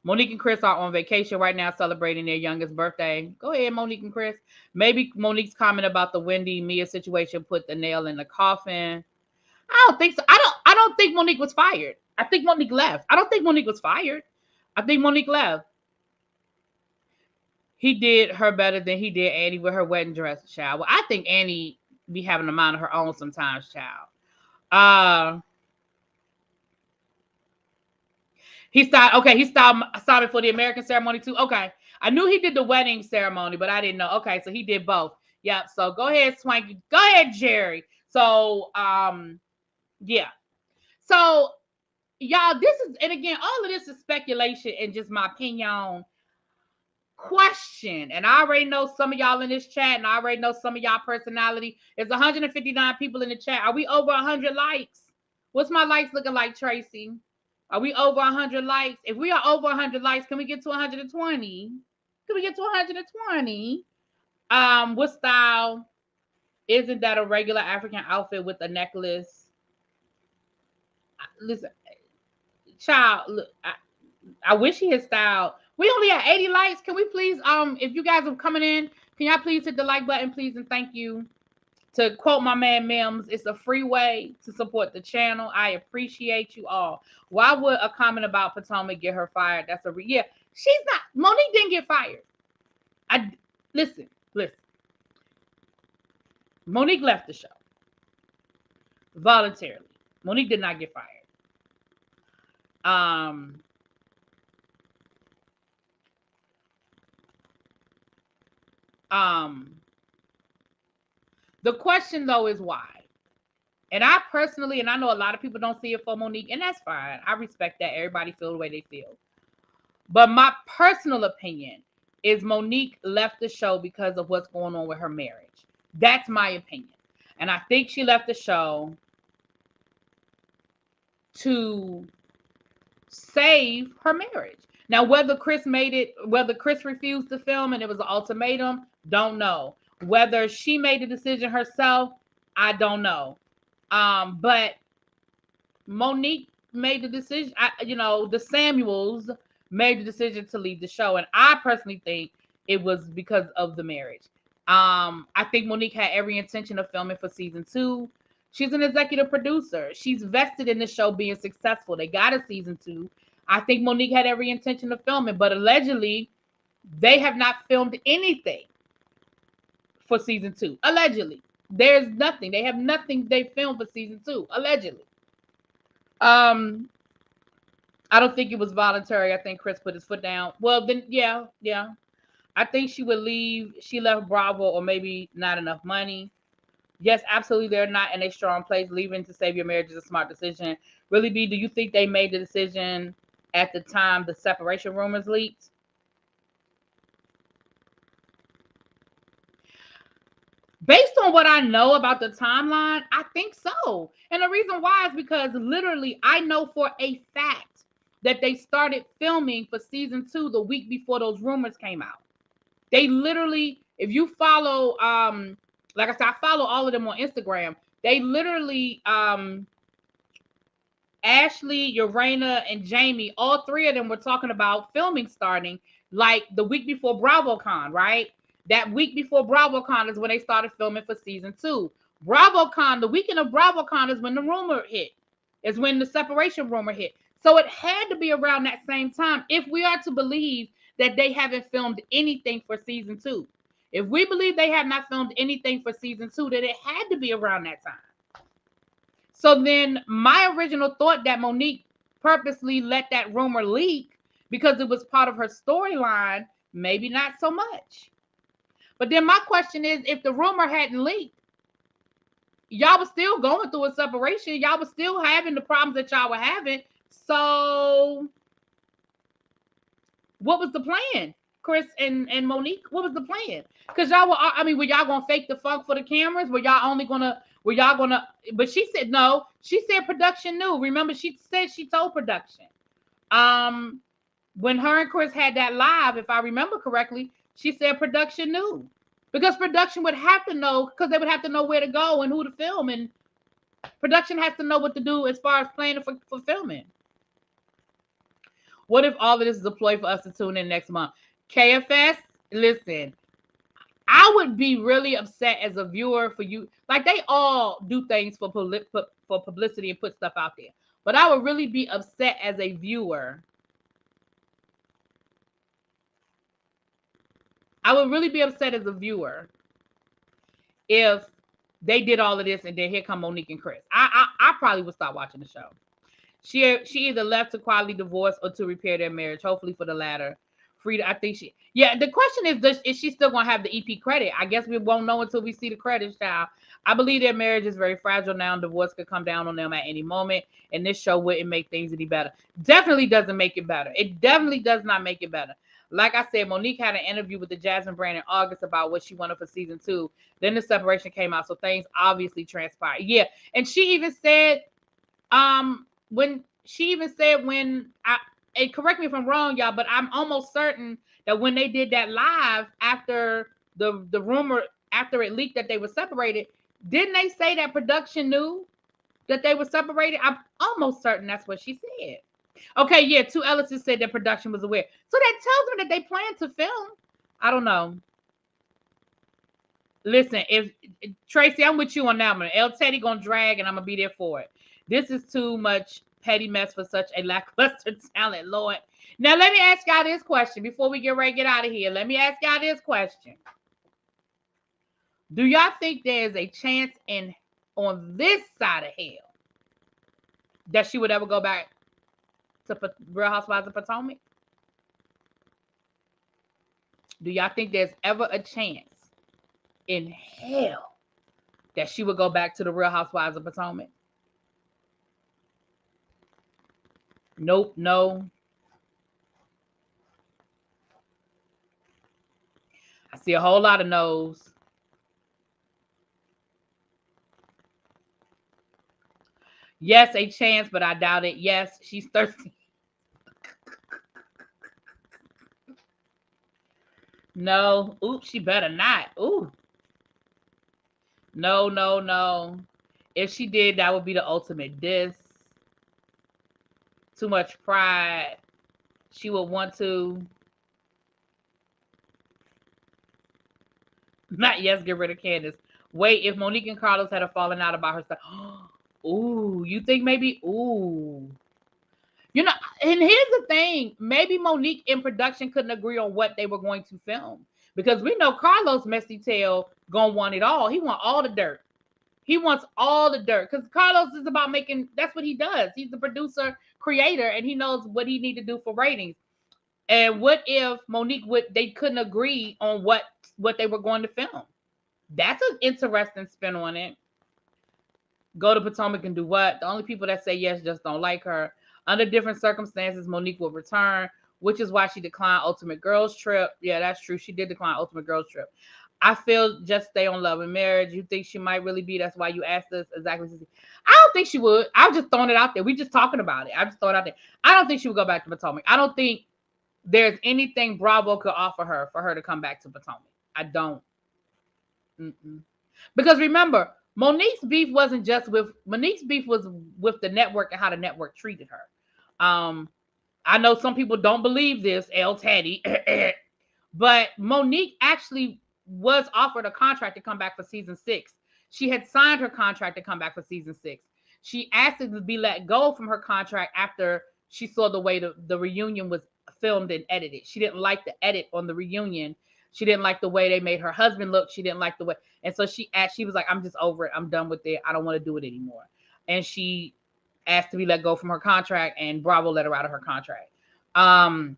Monique and Chris are on vacation right now celebrating their youngest birthday. Go ahead, Monique and Chris. Maybe Monique's comment about the Wendy Mia situation put the nail in the coffin. I don't think so. I don't think Monique was fired. I think Monique left. I don't think Monique was fired. I think Monique left. He did her better than he did Annie with her wedding dress, child. Well, I think Annie be having a mind of her own sometimes, child. He styled Simon for the American ceremony too. Okay. I knew he did the wedding ceremony, but I didn't know. Okay, so he did both. Yep. So go ahead, Swanky. Go ahead, Jerry. So yeah. So y'all, and again, all of this is speculation and just my opinion. question, and I already know some of y'all in this chat, and I already know some of y'all personality. There's 159 people in the chat. Are we over 100 likes? What's my likes looking like, Tracy? Are we over 100 likes? If we are over 100 likes, can we get to 120? Can we get to 120? What style? Isn't that a regular African outfit with a necklace? Listen, child, look, I wish he had styled. We only had 80 likes. Can we please, if you guys are coming in, can y'all please hit the like button, please, and thank you. To quote my man Mims, it's a free way to support the channel. I appreciate you all. Why would a comment about Potomac get her fired? That's yeah. She's not. Monique didn't get fired. Listen. Monique left the show voluntarily. Monique did not get fired. The question though is why. And I personally, and I know a lot of people don't see it for Monique, and that's fine. I respect that. Everybody feel the way they feel. But my personal opinion is Monique left the show because of what's going on with her marriage. That's my opinion. And I think she left the show to save her marriage. Now, whether Chris refused to film and it was an ultimatum, don't know. Whether she made the decision herself, I don't know. But Monique made the decision. The Samuels made the decision to leave the show, and I personally think it was because of the marriage. I think Monique had every intention of filming for season 2. She's an executive producer. She's vested in the show being successful. They got a season 2. I think Monique had every intention of filming, but allegedly, they have not filmed anything for season 2. Allegedly. There's nothing. They have nothing they filmed for season 2. Allegedly. I don't think it was voluntary. I think Chris put his foot down. Well, then, yeah. I think she would leave. She left Bravo or maybe not enough money. Yes, absolutely. They're not in a strong place. Leaving to save your marriage is a smart decision. Really, B, do you think they made the decision at the time the separation rumors leaked? Based on what I know about the timeline, I think so. And the reason why is because literally I know for a fact that they started filming for season 2 the week before those rumors came out. They literally, if you follow, like I said, I follow all of them on Instagram. They literally, Ashley, Urena, and Jamie, all 3 of them were talking about filming starting like the week before BravoCon, right? That week before BravoCon is when they started filming for season 2. BravoCon, the weekend of BravoCon is when the rumor hit. Is when the separation rumor hit. So it had to be around that same time if we are to believe that they haven't filmed anything for season 2. If we believe they have not filmed anything for season 2, then it had to be around that time. So then my original thought that Monique purposely let that rumor leak because it was part of her storyline, maybe not so much. But then my question is, if the rumor hadn't leaked, y'all was still going through a separation. Y'all was still having the problems that y'all were having. So what was the plan? Chris and Monique, what was the plan? Because y'all were y'all gonna fake the funk for the cameras? Were y'all gonna, but she said no. She said production knew. Remember, she said she told production. When her and Chris had that live, if I remember correctly, she said production knew. Because production would have to know, because they would have to know where to go and who to film. And production has to know what to do as far as planning for filming. What if all of this is a ploy for us to tune in next month? KFS, listen, I would be really upset as a viewer for you. Like, they all do things for publicity and put stuff out there. But I would really be upset as a viewer. I would really be upset as a viewer if they did all of this and then here come Monique and Chris. I probably would stop watching the show. She either left to quietly divorce or to repair their marriage. Hopefully for the latter. Frida, I think she. Yeah, the question is she still gonna have the EP credit? I guess we won't know until we see the credits, child. I believe their marriage is very fragile now. Divorce could come down on them at any moment, and this show wouldn't make things any better. Definitely doesn't make it better. It definitely does not make it better. Like I said, Monique had an interview with the Jasmine brand in August about what she wanted for season 2. Then the separation came out, so things obviously transpired. Yeah, and she even said, when I, and correct me if I'm wrong, y'all, but I'm almost certain that when they did that live after the rumor, after it leaked that they were separated, didn't they say that production knew that they were separated? I'm almost certain that's what she said. Okay, yeah, two Ellises said that production was aware. So that tells me that they plan to film. I don't know. Listen, if Tracy, I'm with you on that one. El Teddy gonna drag, and I'm gonna be there for it. This is too much petty mess for such a lackluster talent, Lord. Now let me ask y'all this question before we get ready to get out of here. Let me ask y'all this question. Do y'all think there's a chance in on this side of hell that she would ever go back to Real Housewives of Potomac? Do y'all think there's ever a chance in hell that she would go back to the Real Housewives of Potomac? Nope, no. I see a whole lot of no's. Yes, a chance, but I doubt it. Yes, she's thirsty. No. Ooh, she better not. Ooh. No, no, no. If she did, that would be the ultimate diss. Too much pride. She would want to. Not yes, get rid of Candace. Wait, if Monique and Carlos had a falling out about her stuff. Ooh, you think maybe? Ooh. You know, and here's the thing. Maybe Monique in production couldn't agree on what they were going to film. Because we know Carlos Messy Tail gonna want it all. He want all the dirt. He wants all the dirt. Because Carlos is about making, that's what he does. He's the producer, creator, and he knows what he need to do for ratings. And what if Monique they couldn't agree on what they were going to film? That's an interesting spin on it. Go to Potomac and do what? The only people that say yes just don't like her. Under different circumstances, Monique will return, which is why she declined Ultimate Girls Trip. Yeah, that's true. She did decline Ultimate Girls Trip. I feel just stay on Love and Marriage. You think she might really be? That's why you asked us exactly. I don't think she would. I'm just throwing it out there. We just talking about it. I just throw it out there. I don't think she would go back to Potomac. I don't think there's anything Bravo could offer her for her to come back to Potomac. I don't. Mm-mm. Because remember, Monique's beef was with the network and how the network treated her. I know some people don't believe this, El Teddy, but Monique actually was offered a contract to come back for season 6. She had signed her contract to come back for season 6. She asked to be let go from her contract after she saw the way the reunion was filmed and edited. She didn't like the edit on the reunion. She didn't like the way they made her husband look. She didn't like the way, and so she was like, "I'm just over it. I'm done with it. I don't want to do it anymore." And she asked to be let go from her contract, and Bravo let her out of her contract. And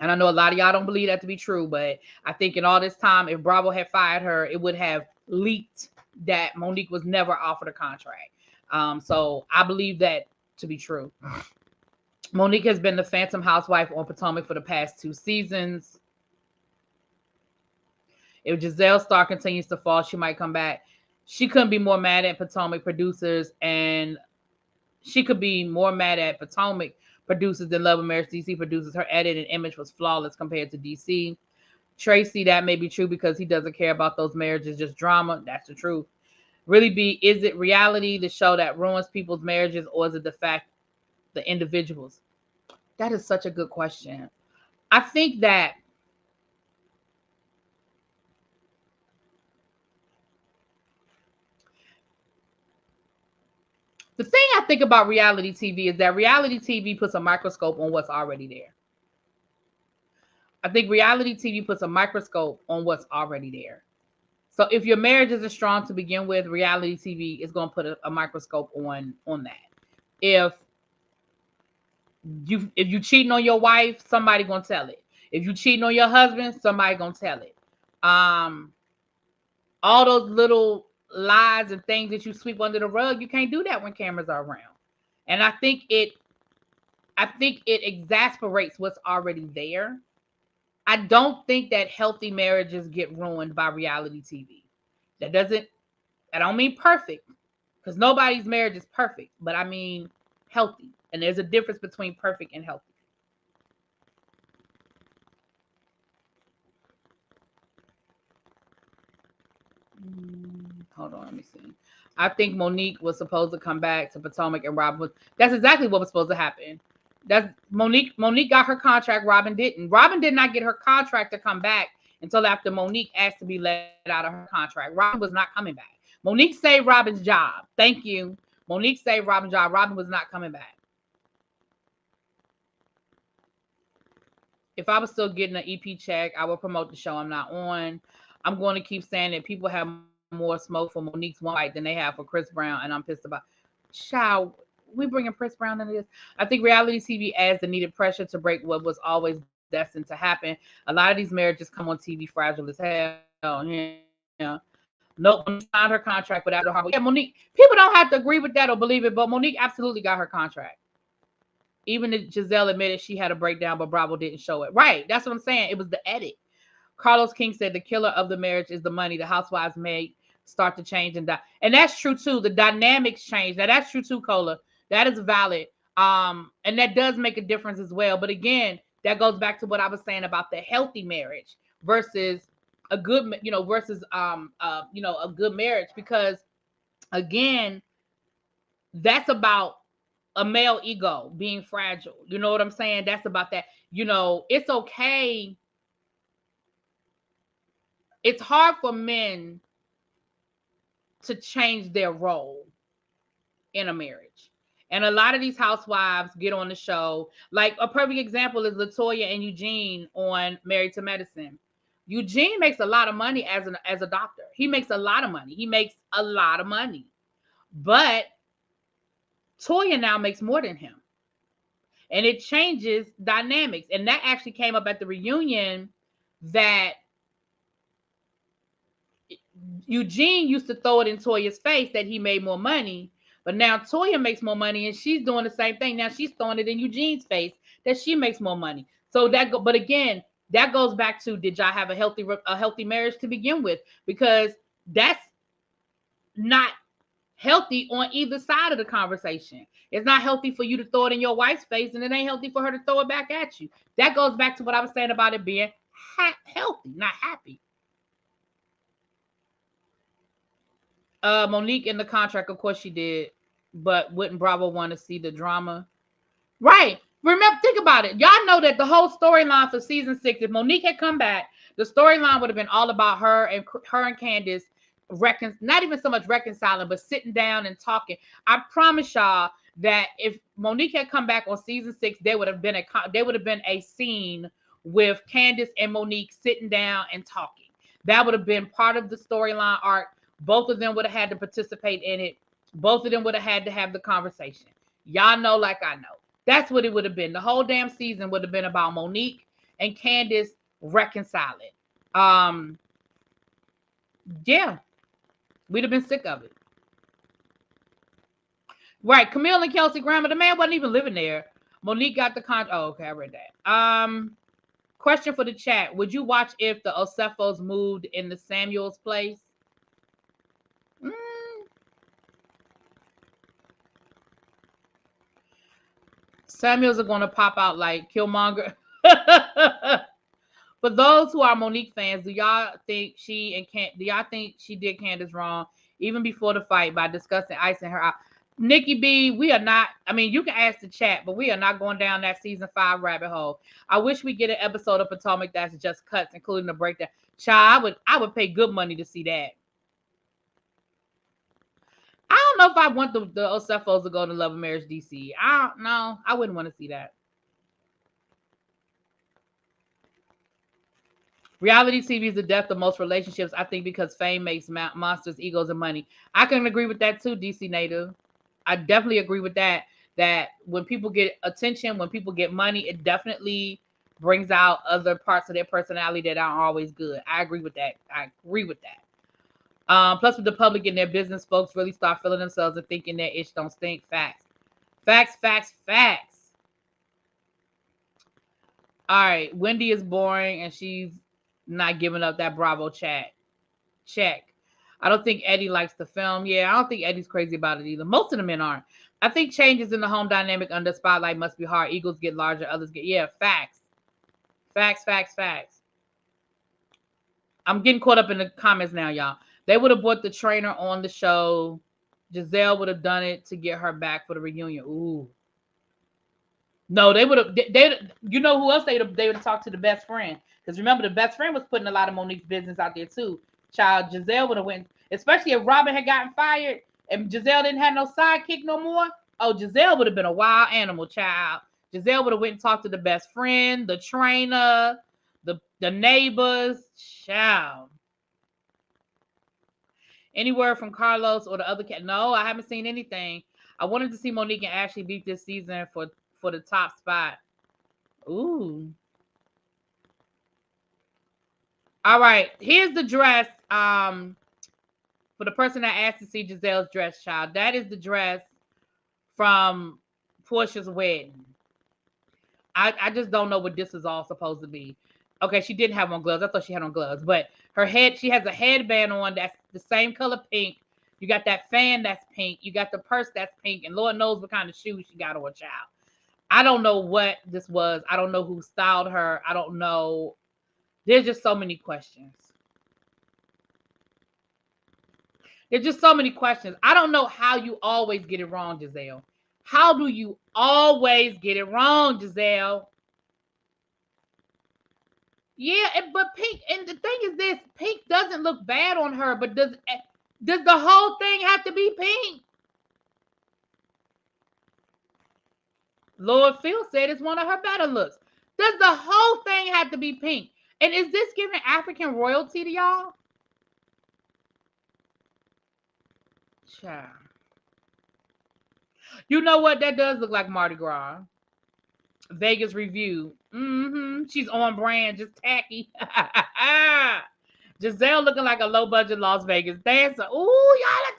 I know a lot of y'all don't believe that to be true, but I think in all this time, if Bravo had fired her, it would have leaked that Monique was never offered a contract. So I believe that to be true. Monique has been the Phantom Housewife on Potomac for the past 2 seasons. If Giselle Star continues to fall, she might come back. She couldn't be more mad at Potomac producers, and she could be more mad at Potomac producers than Love and Marriage DC producers. Her edit and image was flawless compared to DC. Tracy, that may be true because he doesn't care about those marriages, just drama. That's the truth. Really be, is it reality, the show that ruins people's marriages, or is it the fact, the individuals? That is such a good question. I think that the thing I think about reality TV is that reality TV puts a microscope on what's already there. I think reality TV puts a microscope on what's already there. So if your marriage isn't strong to begin with, reality TV is going to put a microscope on that. If you cheating on your wife, somebody going to tell it. If you cheating on your husband, somebody going to tell it. All those little lies and things that you sweep under the rug, you can't do that when cameras are around. And I think it exasperates what's already there. I don't think that healthy marriages get ruined by reality TV. That doesn't, I don't mean perfect, because nobody's marriage is perfect, but I mean healthy. And there's a difference between perfect and healthy. Hold on, let me see. I think Monique was supposed to come back to Potomac and Robin was. That's exactly what was supposed to happen. That's Monique. Monique got her contract. Robin didn't. Robin did not get her contract to come back until after Monique asked to be let out of her contract. Robin was not coming back. Monique saved Robin's job. Thank you. Monique saved Robin's job. Robin was not coming back. If I was still getting an EP check, I would promote the show I'm not on. I'm going to keep saying that people have more smoke for Monique's one fight than they have for Chris Brown, and I'm pissed about. Child, we bringing Chris Brown into this. I think reality TV adds the needed pressure to break what was always destined to happen. A lot of these marriages come on TV fragile as hell. Yeah. Nope, Monique signed her contract without the hard. Yeah, Monique. People don't have to agree with that or believe it, but Monique absolutely got her contract. Even if Giselle admitted she had a breakdown, but Bravo didn't show it. Right. That's what I'm saying. It was the edit. Carlos King said the killer of the marriage is the money the housewives make start to change and die. And that's true too. The dynamics change. Now that's true too, Cola. That is valid. And that does make a difference as well. But again, that goes back to what I was saying about the healthy marriage versus a good, versus a good marriage. Because again, that's about a male ego being fragile. You know what I'm saying? That's about that. It's okay. It's hard for men to change their role in a marriage. And a lot of these housewives get on the show. Like a perfect example is Latoya and Eugene on Married to Medicine. Eugene makes a lot of money as a doctor. He makes a lot of money. He makes a lot of money. But Toya now makes more than him. And it changes dynamics. And that actually came up at the reunion that Eugene used to throw it in Toya's face that he made more money, but now Toya makes more money and she's doing the same thing. Now she's throwing it in Eugene's face that she makes more money. So but again, that goes back to, did y'all have a healthy marriage to begin with? Because that's not healthy on either side of the conversation. It's not healthy for you to throw it in your wife's face, and it ain't healthy for her to throw it back at you. That goes back to what I was saying about it being healthy, not happy. Monique in the contract, of course she did, but wouldn't Bravo want to see the drama? Right. Remember, think about it. Y'all know that the whole storyline for season 6, if Monique had come back, the storyline would have been all about her and Candace not even so much reconciling, but sitting down and talking. I promise y'all that if Monique had come back on season 6, there would have been a scene with Candace and Monique sitting down and talking. That would have been part of the storyline arc. Both of them would have had to participate in it. Both of them would have had to have the conversation. Y'all know, like I know. That's what it would have been. The whole damn season would have been about Monique and Candace reconciling. Yeah. We'd have been sick of it. Right. Camille and Kelsey Grammer, the man wasn't even living there. Monique got the contract. Oh, okay, I read that. Question for the chat. Would you watch if the Osefos moved in the Samuels place? Samuels are going to pop out like Killmonger. For those who are Monique fans, do y'all think she did Candace wrong even before the fight by discussing icing her out? Nikki B, we are not. I mean, you can ask the chat, but we are not going down that season 5 rabbit hole. I wish we get an episode of Potomac that's just cuts, including the breakdown. Child, I would pay good money to see that. I don't know if I want the Osefos to go to Love and Marriage DC. I don't know. I wouldn't want to see that. Reality TV is the death of most relationships, I think, because fame makes monsters, egos, and money. I can agree with that too, DC Native. I definitely agree with that. That when people get attention, when people get money, it definitely brings out other parts of their personality that aren't always good. I agree with that. Plus, with the public and their business, folks really start feeling themselves and thinking that itch don't stink. Facts. All right, Wendy is boring and she's not giving up that Bravo chat. Check. I don't think Eddie likes the film. Yeah, I don't think Eddie's crazy about it either. Most of the men aren't. I think changes in the home dynamic under spotlight must be hard. Eagles get larger, others get facts. Facts, facts, facts. I'm getting caught up in the comments now, y'all. They would have brought the trainer on the show. Giselle would have done it to get her back for the reunion. Ooh. No, they would have. They you know who else they would have talked to the best friend, because remember the best friend was putting a lot of Monique's business out there too. Child, Giselle would have went, especially if Robin had gotten fired and Giselle didn't have no sidekick no more. Oh, Giselle would have been a wild animal, child. Giselle would have went and talked to the best friend, the trainer, the neighbors, child. Any word from Carlos or the other cat? No, I haven't seen anything. I wanted to see Monique and Ashley beat this season for the top spot. Ooh. All right. Here's the dress. For the person that asked to see Giselle's dress, child. That is the dress from Porsha's wedding. I just don't know what this is all supposed to be. Okay, she didn't have on gloves. I thought she had on gloves, but she has a headband on that's the same color pink. You got that fan that's pink. You got the purse that's pink, and Lord knows what kind of shoes she got on, child. I don't know what this was. I don't know who styled her. I don't know. There's just so many questions. There's just so many questions. I don't know how you always get it wrong, Giselle. How do you always get it wrong, Giselle? Yeah, but pink, and the thing is this, pink doesn't look bad on her, but does the whole thing have to be pink? Lord Phil said it's one of her better looks. Does the whole thing have to be pink? And is this giving African royalty to y'all? Child. You know what? That does look like Mardi Gras. Vegas review. She's on brand, just tacky. Giselle looking like a low budget Las Vegas dancer. Ooh, y'all are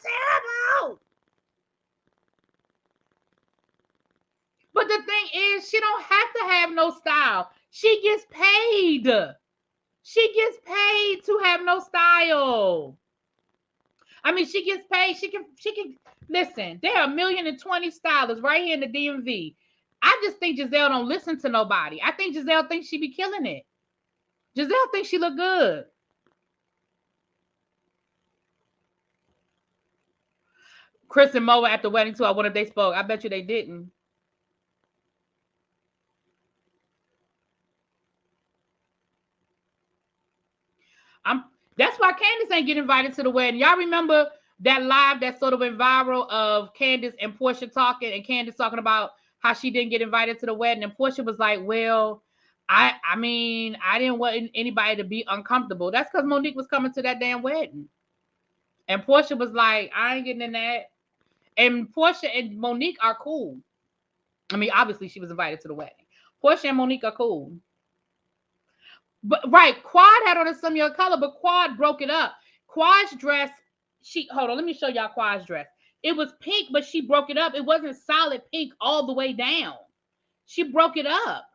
terrible. But the thing is, she don't have to have no style. She gets paid. She gets paid to have no style. I mean, she gets paid. She can listen. There are 1,020,000 stylists right here in the DMV. I just think Giselle don't listen to nobody. I think Giselle thinks she be killing it. Giselle thinks she look good. Chris and Mo were at the wedding too. I wonder if they spoke. I bet you they didn't. That's why Candace ain't getting invited to the wedding. Y'all remember that live that sort of went viral of Candace and Porsha talking, and Candace talking about how she didn't get invited to the wedding, and Porsha was like, well, I mean, I didn't want anybody to be uncomfortable. That's because Monique was coming to that damn wedding. And Porsha was like, I ain't getting in that. And Porsha and Monique are cool. I mean, obviously she was invited to the wedding. Porsha and Monique are cool. But right, Quad had on a similar color, but Quad broke it up. Quad's dress, hold on, let me show y'all Quad's dress. It was pink, but she broke it up. It wasn't solid pink all the way down. She broke it up.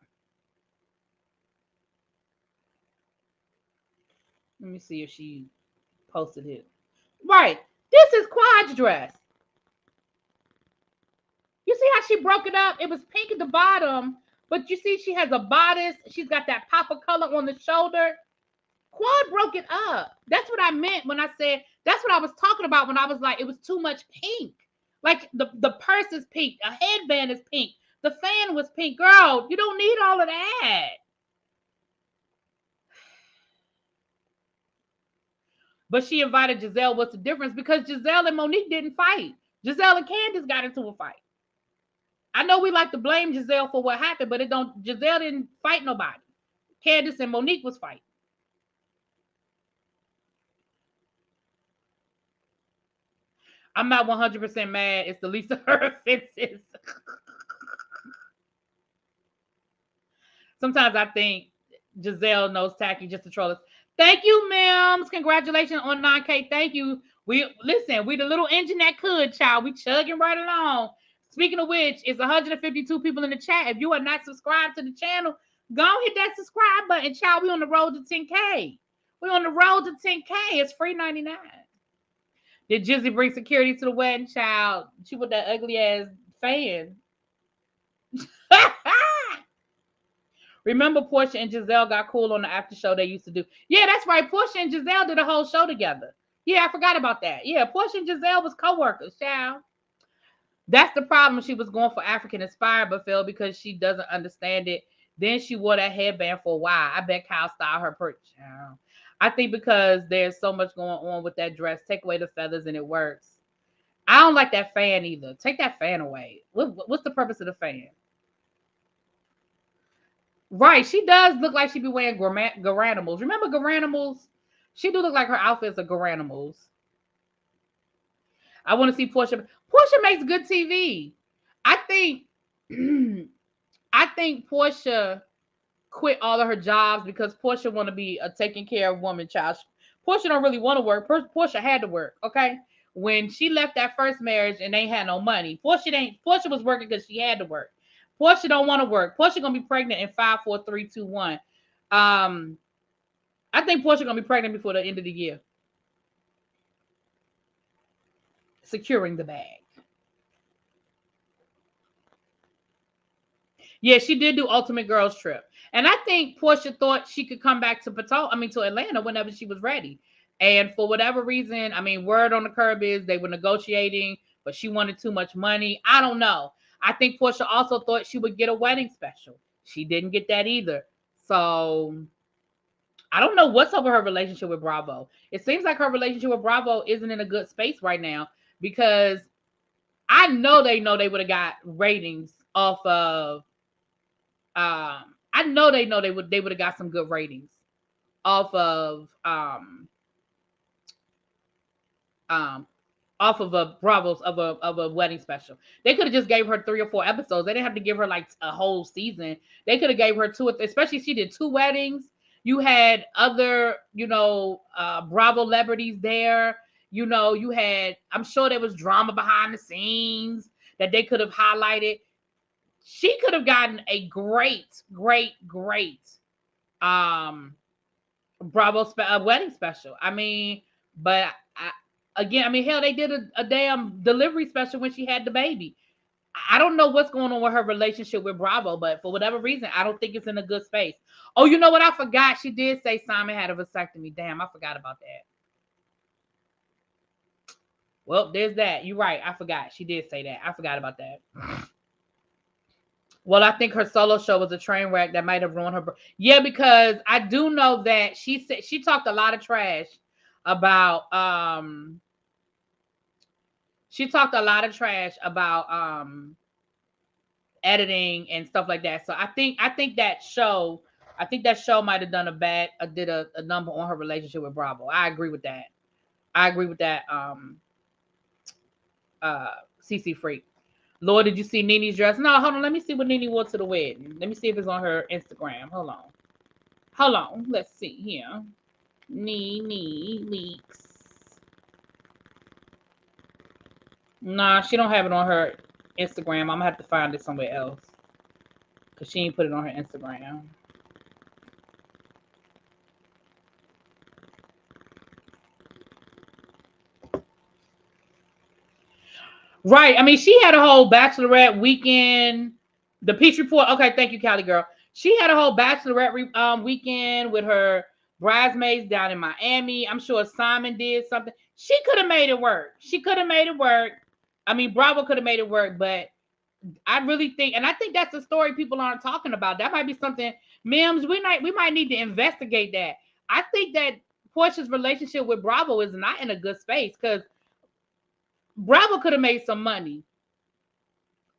Let me see if she posted it. Right, this is Quad's dress. You see how she broke it up? It was pink at the bottom, but you see she has a bodice. She's got that pop of color on the shoulder. Quad broke it up. That's what I meant when I said, that's what I was talking about when I was like, it was too much pink. Like the purse is pink, a headband is pink, the fan was pink. Girl, you don't need all of that. But she invited Giselle. What's the difference? Because Giselle and Monique didn't fight. Giselle and Candace got into a fight. I know we like to blame Giselle for what happened, but Giselle didn't fight nobody. Candace and Monique was fighting. I'm not 100% mad. It's the least of her offenses. Sometimes I think Giselle knows tacky just to troll us. Thank you, Mims. Congratulations on 9K. Thank you. We the little engine that could, child. We chugging right along. Speaking of which, it's 152 people in the chat. If you are not subscribed to the channel, Go on, hit that subscribe button, child. We on the road to 10K. We on the road to 10K. It's free 99. Did Jizzy bring security to the wedding, child? She with that ugly ass fan. Remember Porsha and Giselle got cool on the after show they used to do. Yeah, that's right. Porsha and Giselle did a whole show together. Yeah, I forgot about that. Yeah, Porsha and Giselle was co-workers, child. That's the problem. She was going for African inspired, but failed because she doesn't understand it. Then she wore that headband for a while. I bet Kyle styled her per child. I think because there's so much going on with that dress, take away the feathers and it works. I don't like that fan either. Take that fan away. What's the purpose of the fan? Right, she does look like she be wearing Garanimals. Remember Garanimals? She do look like her outfits are Garanimals. I want to see Porsha. Porsha makes good TV. I think I think Porsha quit all of her jobs because Porsha want to be a taking care of woman child. Porsha don't really want to work. Porsha had to work, okay? When she left that first marriage and they had no money, Porsha was working because she had to work. Porsha don't want to work. Porsha gonna be pregnant in 5, 4, 3, 2, 1. I think Porsha gonna be pregnant before the end of the year. Securing the bag. Yeah, she did do Ultimate Girls Trip. And I think Porsha thought she could come back to to Atlanta whenever she was ready. And for whatever reason, word on the curb is they were negotiating, but she wanted too much money. I don't know. I think Porsha also thought she would get a wedding special. She didn't get that either. So I don't know what's up with her relationship with Bravo. It seems like her relationship with Bravo isn't in a good space right now because I know they would have got ratings off of I know they would have got some good ratings off of um a Bravos of a wedding special. They could have just gave her 3 or 4 episodes. They didn't have to give her like a whole season. They could have gave her 2, especially she did 2 weddings. You had other, Bravo celebrities there. You had, I'm sure there was drama behind the scenes that they could have highlighted. She could have gotten a great um Bravo wedding special. But hell, they did a damn delivery special when she had the baby. I don't know what's going on with her relationship with Bravo, but for whatever reason, I don't think it's in a good space. Oh, you know what? I forgot. She did say Simon had a vasectomy. Damn, I forgot about that. Well, there's that. You're right. I forgot. She did say that. I forgot about that. Well, I think her solo show was a train wreck that might have ruined her. Yeah, because I do know that she said she talked a lot of trash about she talked a lot of trash about editing and stuff like that. So I think that show might have done did a number on her relationship with Bravo. I agree with that. I agree with that. CC Freak. Lord, did you see Nene's dress? No, hold on. Let me see what Nene wore to the wedding. Let me see if it's on her Instagram. Hold on. Hold on. Let's see here. Nene leaks. Nah, she don't have it on her Instagram. I'm gonna have to find it somewhere else. Cause she ain't put it on her Instagram. Right. She had a whole bachelorette weekend. The Peach Report. Okay, thank you, Callie girl. She had a whole bachelorette weekend with her bridesmaids down in Miami. I'm sure Simon did something. She could have made it work. She could have made it work. Bravo could have made it work, but I really think, and I think that's a story people aren't talking about. That might be something, Mims, we might need to investigate that. I think that Porsha's relationship with Bravo is not in a good space because Bravo could have made some money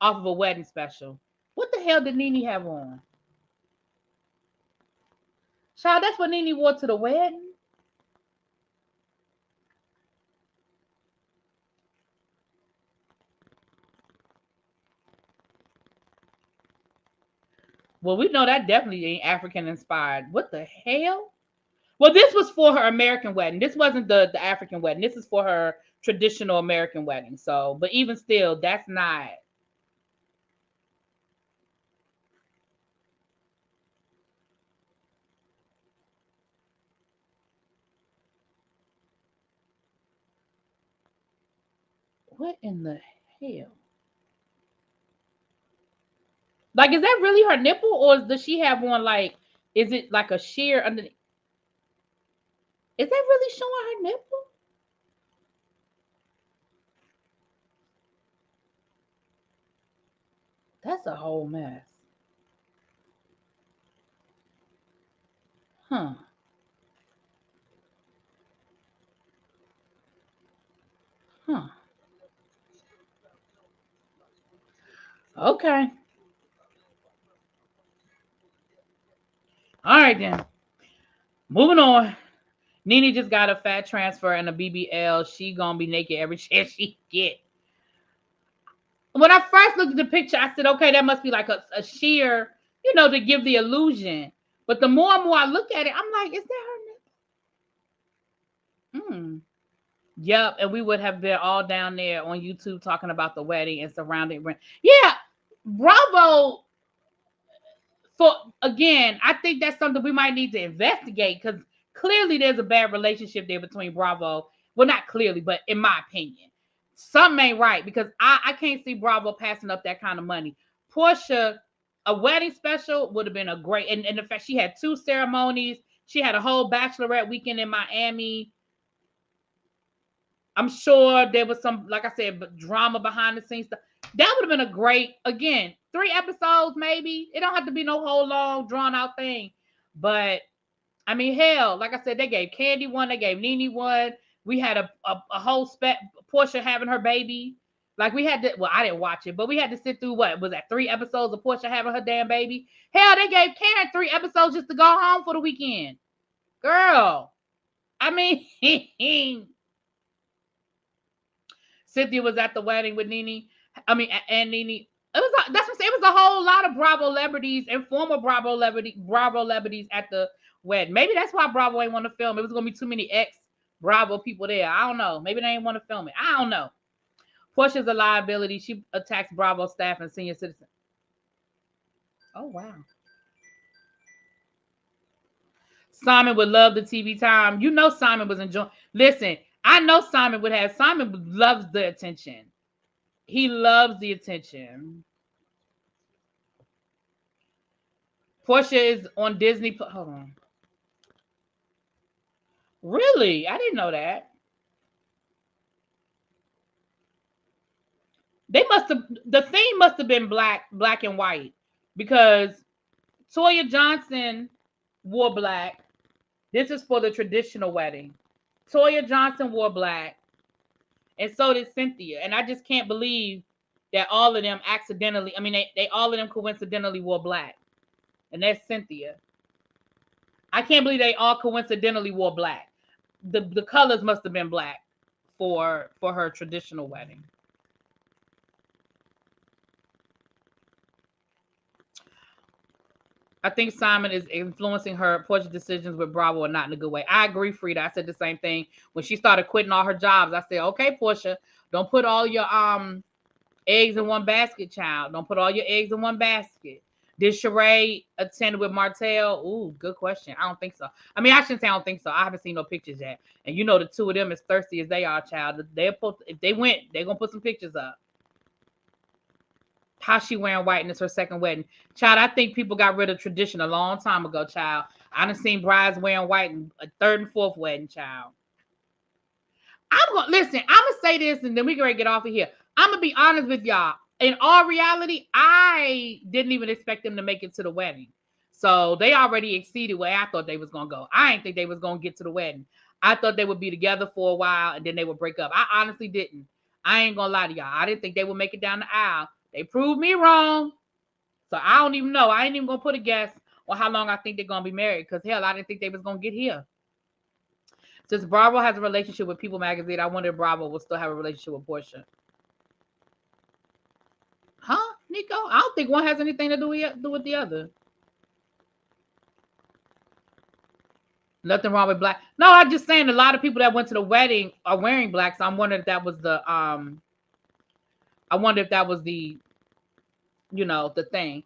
off of a wedding special. What the hell did Nene have on? Child, that's what Nene wore to the wedding. Well, we know that definitely ain't African inspired. What the hell? Well, this was for her American wedding. This wasn't the African wedding. This is for her traditional American wedding. So, but even still, that's not. What in the hell? Like, is that really her nipple, or does she have one like? Is it like a sheer underneath? Is that really showing her nipple? That's a whole mess. Huh. Huh. Okay. All right then. Moving on. Nene just got a fat transfer and a BBL. She gonna be naked every chance she get. When I first looked at the picture, I said, okay, that must be like a sheer, to give the illusion. But the more and more I look at it, I'm like, is that her nipple? Hmm. Yep, and we would have been all down there on YouTube talking about the wedding and surrounding. Yeah, bravo. For again, I think that's something we might need to investigate because clearly there's a bad relationship there between Bravo. Well, not clearly, but in my opinion, something ain't right because I can't see Bravo passing up that kind of money. Porsha, a wedding special would have been a great, and the fact she had 2 ceremonies, she had a whole bachelorette weekend in Miami. I'm sure there was some, like I said, drama behind the scenes stuff. That would have been a great, again, 3 episodes maybe. It don't have to be no whole long drawn out thing. But I mean, hell, like I said, they gave Candy one, they gave Nene one. We had a whole Porsha having her baby. Like we had to, well, I didn't watch it, but we had to sit through what was that 3 episodes of Porsha having her damn baby. Hell, they gave Karen 3 episodes just to go home for the weekend. Girl, I mean, Cynthia was at the wedding with Nene. I mean, and Nene. It was that's what I'm saying. It was a whole lot of Bravo celebrities and former Bravo celebrities at the wedding. Maybe that's why Bravo ain't want to film. It was gonna be too many ex Bravo people there. I don't know. Maybe they ain't want to film it. I don't know. Portia's a liability. She attacks Bravo staff and senior citizens. Oh wow. Simon would love the TV time. Simon was enjoying. Listen, I know Simon would have. Simon loves the attention. He loves the attention. Porsha is on Disney. Hold on. Really? I didn't know that. They must have the theme must have been black and white because Toya Johnson wore black. This is for the traditional wedding. Toya Johnson wore black, and so did Cynthia. And I just can't believe that all of them accidentally. I mean, they all of them coincidentally wore black, and that's Cynthia. I can't believe they all coincidentally wore black. The colors must have been black for her traditional wedding. I think Simon is influencing her Portia's decisions with Bravo and not in a good way. I agree, Frida. I said the same thing when she started quitting all her jobs. I said, okay, Porsha, don't put all your eggs in one basket, child. Don't put all your eggs in one basket. Did Sheree attend with Martell? Ooh, good question. I don't think so. I mean, I shouldn't say I don't think so. I haven't seen no pictures yet. And the two of them, as thirsty as they are, child, if they went, they're gonna put some pictures up. How she wearing white and it's her second wedding. Child, I think people got rid of tradition a long time ago, child. I done seen brides wearing white in a third and fourth wedding, child. I'm gonna say this and then we gonna get off of here. I'm gonna be honest with y'all. In all reality, I didn't even expect them to make it to the wedding. So they already exceeded where I thought they was gonna go. I didn't think they was gonna get to the wedding. I thought they would be together for a while and then they would break up. I honestly didn't. I ain't gonna lie to y'all. I didn't think they would make it down the aisle. They proved me wrong. So I don't even know. I ain't even gonna put a guess on how long I think they're gonna be married. Because hell, I didn't think they was gonna get here. Since Bravo has a relationship with People Magazine, I wonder if Bravo will still have a relationship with Porsha. Huh, Nico? I don't think one has anything to do with the other. Nothing wrong with black. No, I'm just saying a lot of people that went to the wedding are wearing black. So I'm wondering if that was the I wonder if that was the the thing.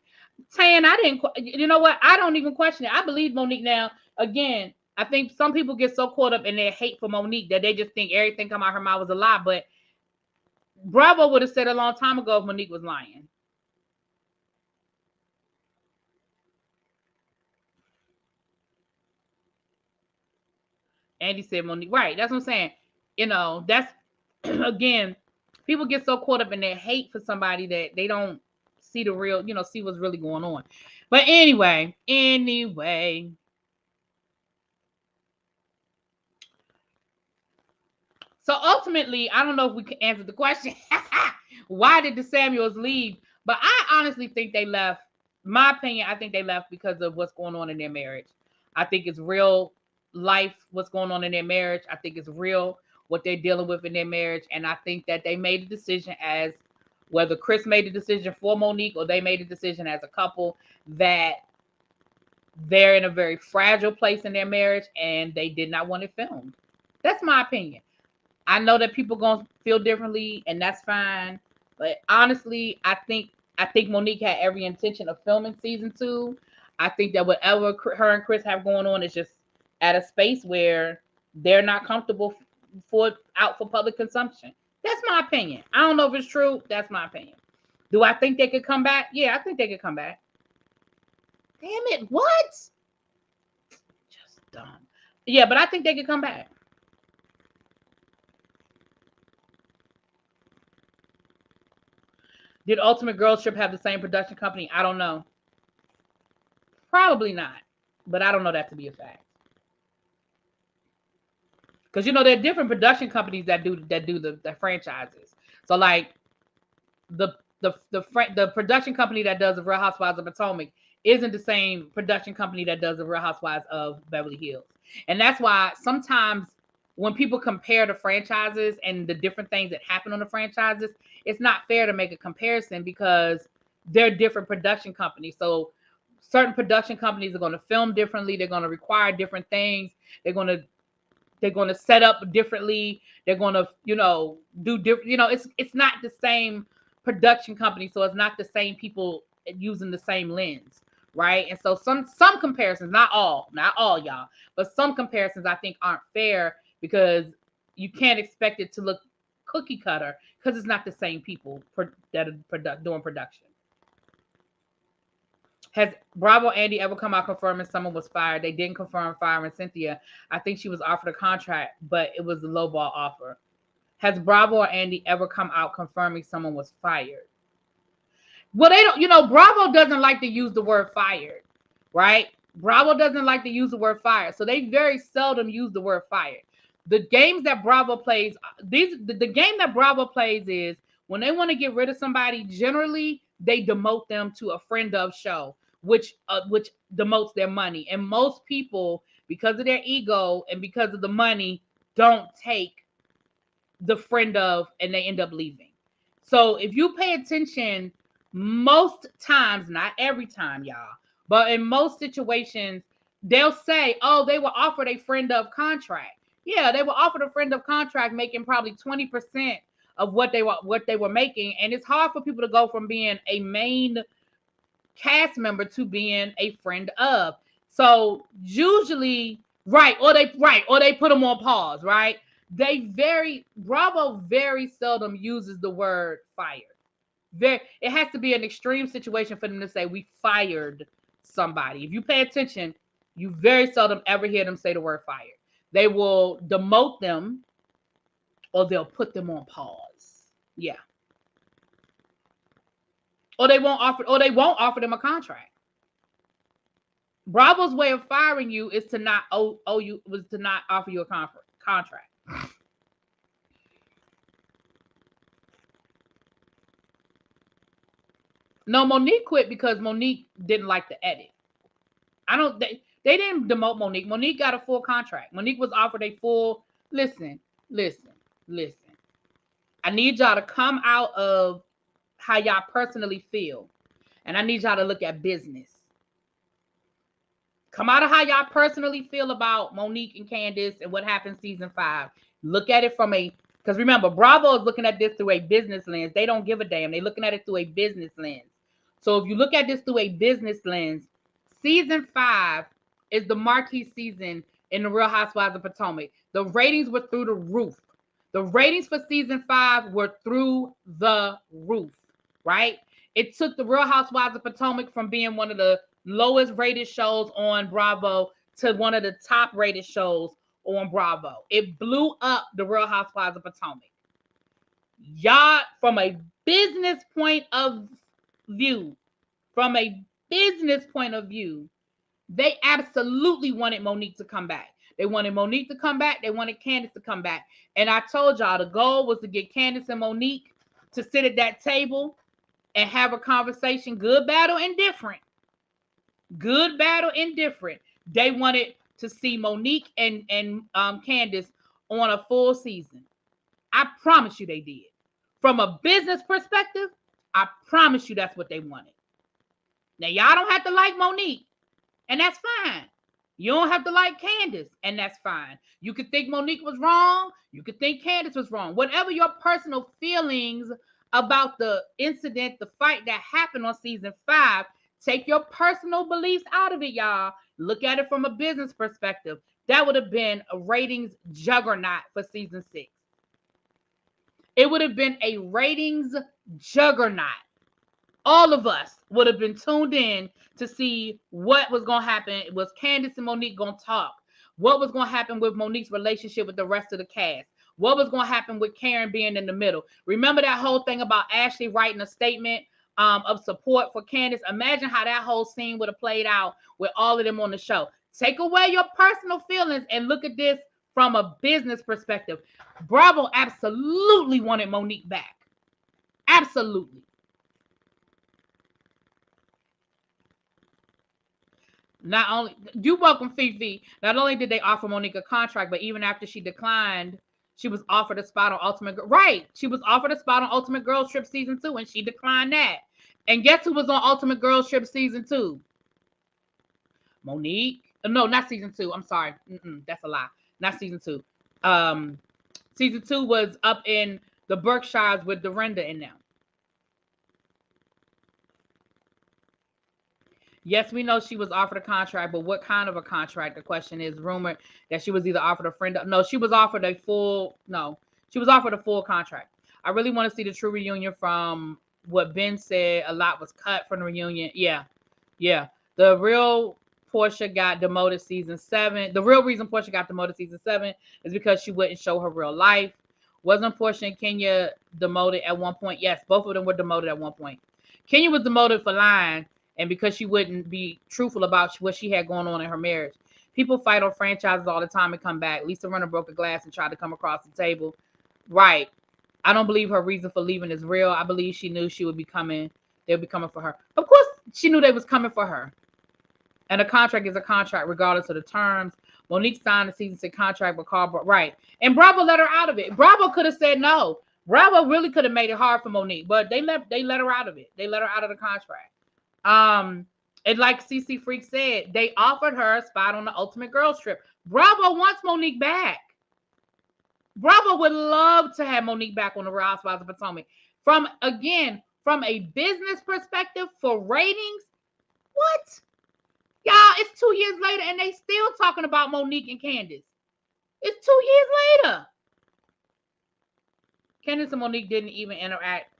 Saying I didn't, you know what? I don't even question it. I believe Monique now. Again, I think some people get so caught up in their hate for Monique that they just think everything come out her mouth was a lie. But Bravo would have said a long time ago if Monique was lying. Andy said Monique. Right. That's what I'm saying. That's again, people get so caught up in their hate for somebody that they don't see the real, see what's really going on. But anyway. So ultimately, I don't know if we can answer the question. Why did the Samuels leave? But I honestly think they left. My opinion, I think they left because of what's going on in their marriage. I think it's real life, what's going on in their marriage. I think it's real what they're dealing with in their marriage. And I think that they made a decision, as whether Chris made a decision for Monique or they made a decision as a couple, that they're in a very fragile place in their marriage and they did not want it filmed. That's my opinion. I know that people gonna feel differently, and that's fine. But honestly, I think Monique had every intention of filming season 2. I think that whatever her and Chris have going on is just at a space where they're not comfortable out for public consumption. That's my opinion. I don't know if it's true. That's my opinion. Do I think they could come back? Yeah, I think they could come back. Damn it! What? Just dumb. Yeah, but I think they could come back. Did Ultimate Girls Trip have the same production company? I don't know. Probably not, but I don't know that to be a fact. Because there are different production companies that do the franchises. So like the production company that does the Real Housewives of Potomac isn't the same production company that does the Real Housewives of Beverly Hills. And that's why sometimes when people compare the franchises and the different things that happen on the franchises, it's not fair to make a comparison because they're different production companies. So certain production companies are going to film differently. They're going to require different things. They're going to set up differently. They're going to, do different, it's not the same production company. So it's not the same people using the same lens. Right. And so some comparisons, not all y'all, but some comparisons I think aren't fair because you can't expect it to look cookie cutter because it's not the same people that are doing production. Has Bravo Andy ever come out confirming someone was fired? They didn't confirm firing Cynthia. I think she was offered a contract, but it was a lowball offer. Has Bravo or Andy ever come out confirming someone was fired? Well, they don't, Bravo doesn't like to use the word fired, right? Bravo doesn't like to use the word fired. So they very seldom use the word fired. The games that Bravo plays, the game that Bravo plays is when they want to get rid of somebody, generally they demote them to a friend of show, which demotes their money. And most people, because of their ego and because of the money, don't take the friend of, and they end up leaving. So if you pay attention, most times, not every time, y'all, but in most situations, they'll say, oh, they were offered a friend of contract. Yeah, they were offered a friend of contract making probably 20% of what they were making. And it's hard for people to go from being a main cast member to being a friend of. So usually, or they put them on pause, right? Bravo very seldom uses the word fired. It has to be an extreme situation for them to say we fired somebody. If you pay attention, you very seldom ever hear them say the word fired. They will demote them or they'll put them on pause. Yeah. Or they won't offer them a contract. Bravo's way of firing you is to not offer you a contract. No, Monique quit because Monique didn't like the edit. They didn't demote Monique. Monique got a full contract. Monique was offered a full, listen. I need y'all to come out of how y'all personally feel. And I need y'all to look at business. Come out of how y'all personally feel about Monique and Candace and what happened season 5. Look at it because remember, Bravo is looking at this through a business lens. They don't give a damn. They're looking at it through a business lens. So if you look at this through a business lens, season 5 is the marquee season in the Real Housewives of Potomac. The ratings were through the roof. The ratings for season 5 were through the roof, right? It took the Real Housewives of Potomac from being one of the lowest rated shows on Bravo to one of the top rated shows on Bravo. It blew up the Real Housewives of Potomac. Y'all, from a business point of view, they absolutely wanted Monique to come back. They wanted Monique to come back. They wanted Candace to come back. And I told y'all the goal was to get Candace and Monique to sit at that table and have a conversation, good, bad, or indifferent. Good, bad, or indifferent. They wanted to see Monique and Candace on a full season. I promise you they did. From a business perspective, I promise you that's what they wanted. Now, y'all don't have to like Monique, and that's fine. You don't have to like Candace, and that's fine. You could think Monique was wrong. You could think Candace was wrong. Whatever your personal feelings about the incident, the fight that happened on season 5, take your personal beliefs out of it, y'all. Look at it from a business perspective. That would have been a ratings juggernaut for season 6. It would have been a ratings juggernaut. All of us would have been tuned in to see what was going to happen. Was Candace and Monique going to talk? What was going to happen with Monique's relationship with the rest of the cast? What was going to happen with Karen being in the middle? Remember that whole thing about Ashley writing a statement of support for Candace? Imagine how that whole scene would have played out with all of them on the show. Take away your personal feelings and look at this from a business perspective. Bravo absolutely wanted Monique back. Absolutely. Not only, you welcome, Fifi. Not only did they offer Monique a contract, but even after she declined, she was offered a spot on Ultimate Girl. Right. She was offered a spot on Ultimate Girls Trip Season 2, and she declined that. And guess who was on Ultimate Girls Trip Season 2? Monique. No, not Season 2. I'm sorry. That's a lie. Not Season 2. Season 2 was up in the Berkshires with Dorinda in them. Yes, we know she was offered a contract, but what kind of a contract? The question is rumored that she was either offered a friend. No, she was offered a full. No, she was offered a full contract. I really want to see the true reunion. From what Ben said, a lot was cut from the reunion. Yeah. The real Porsha got demoted season 7. The real reason Porsha got demoted season 7 is because she wouldn't show her real life. Wasn't Porsha and Kenya demoted at one point? Yes, both of them were demoted at one point. Kenya was demoted for lying, and because she wouldn't be truthful about what she had going on in her marriage. People fight on franchises all the time and come back. Lisa Rinna broke a glass and tried to come across the table. Right. I don't believe her reason for leaving is real. I believe she knew she would be coming. They would be coming for her. Of course, she knew they was coming for her. And a contract is a contract regardless of the terms. Monique signed a season 6 contract with Carl. Right. And Bravo let her out of it. Bravo could have said no. Bravo really could have made it hard for Monique, but they let her out of it. They let her out of the contract. And like CC Freak said, they offered her a spot on the Ultimate Girls Trip. Bravo wants Monique back. Bravo would love to have Monique back on the Real Housewives of Potomac. From a business perspective for ratings, what? Y'all, it's 2 years later and they still talking about Monique and Candace. It's 2 years later. Candace and Monique didn't even interact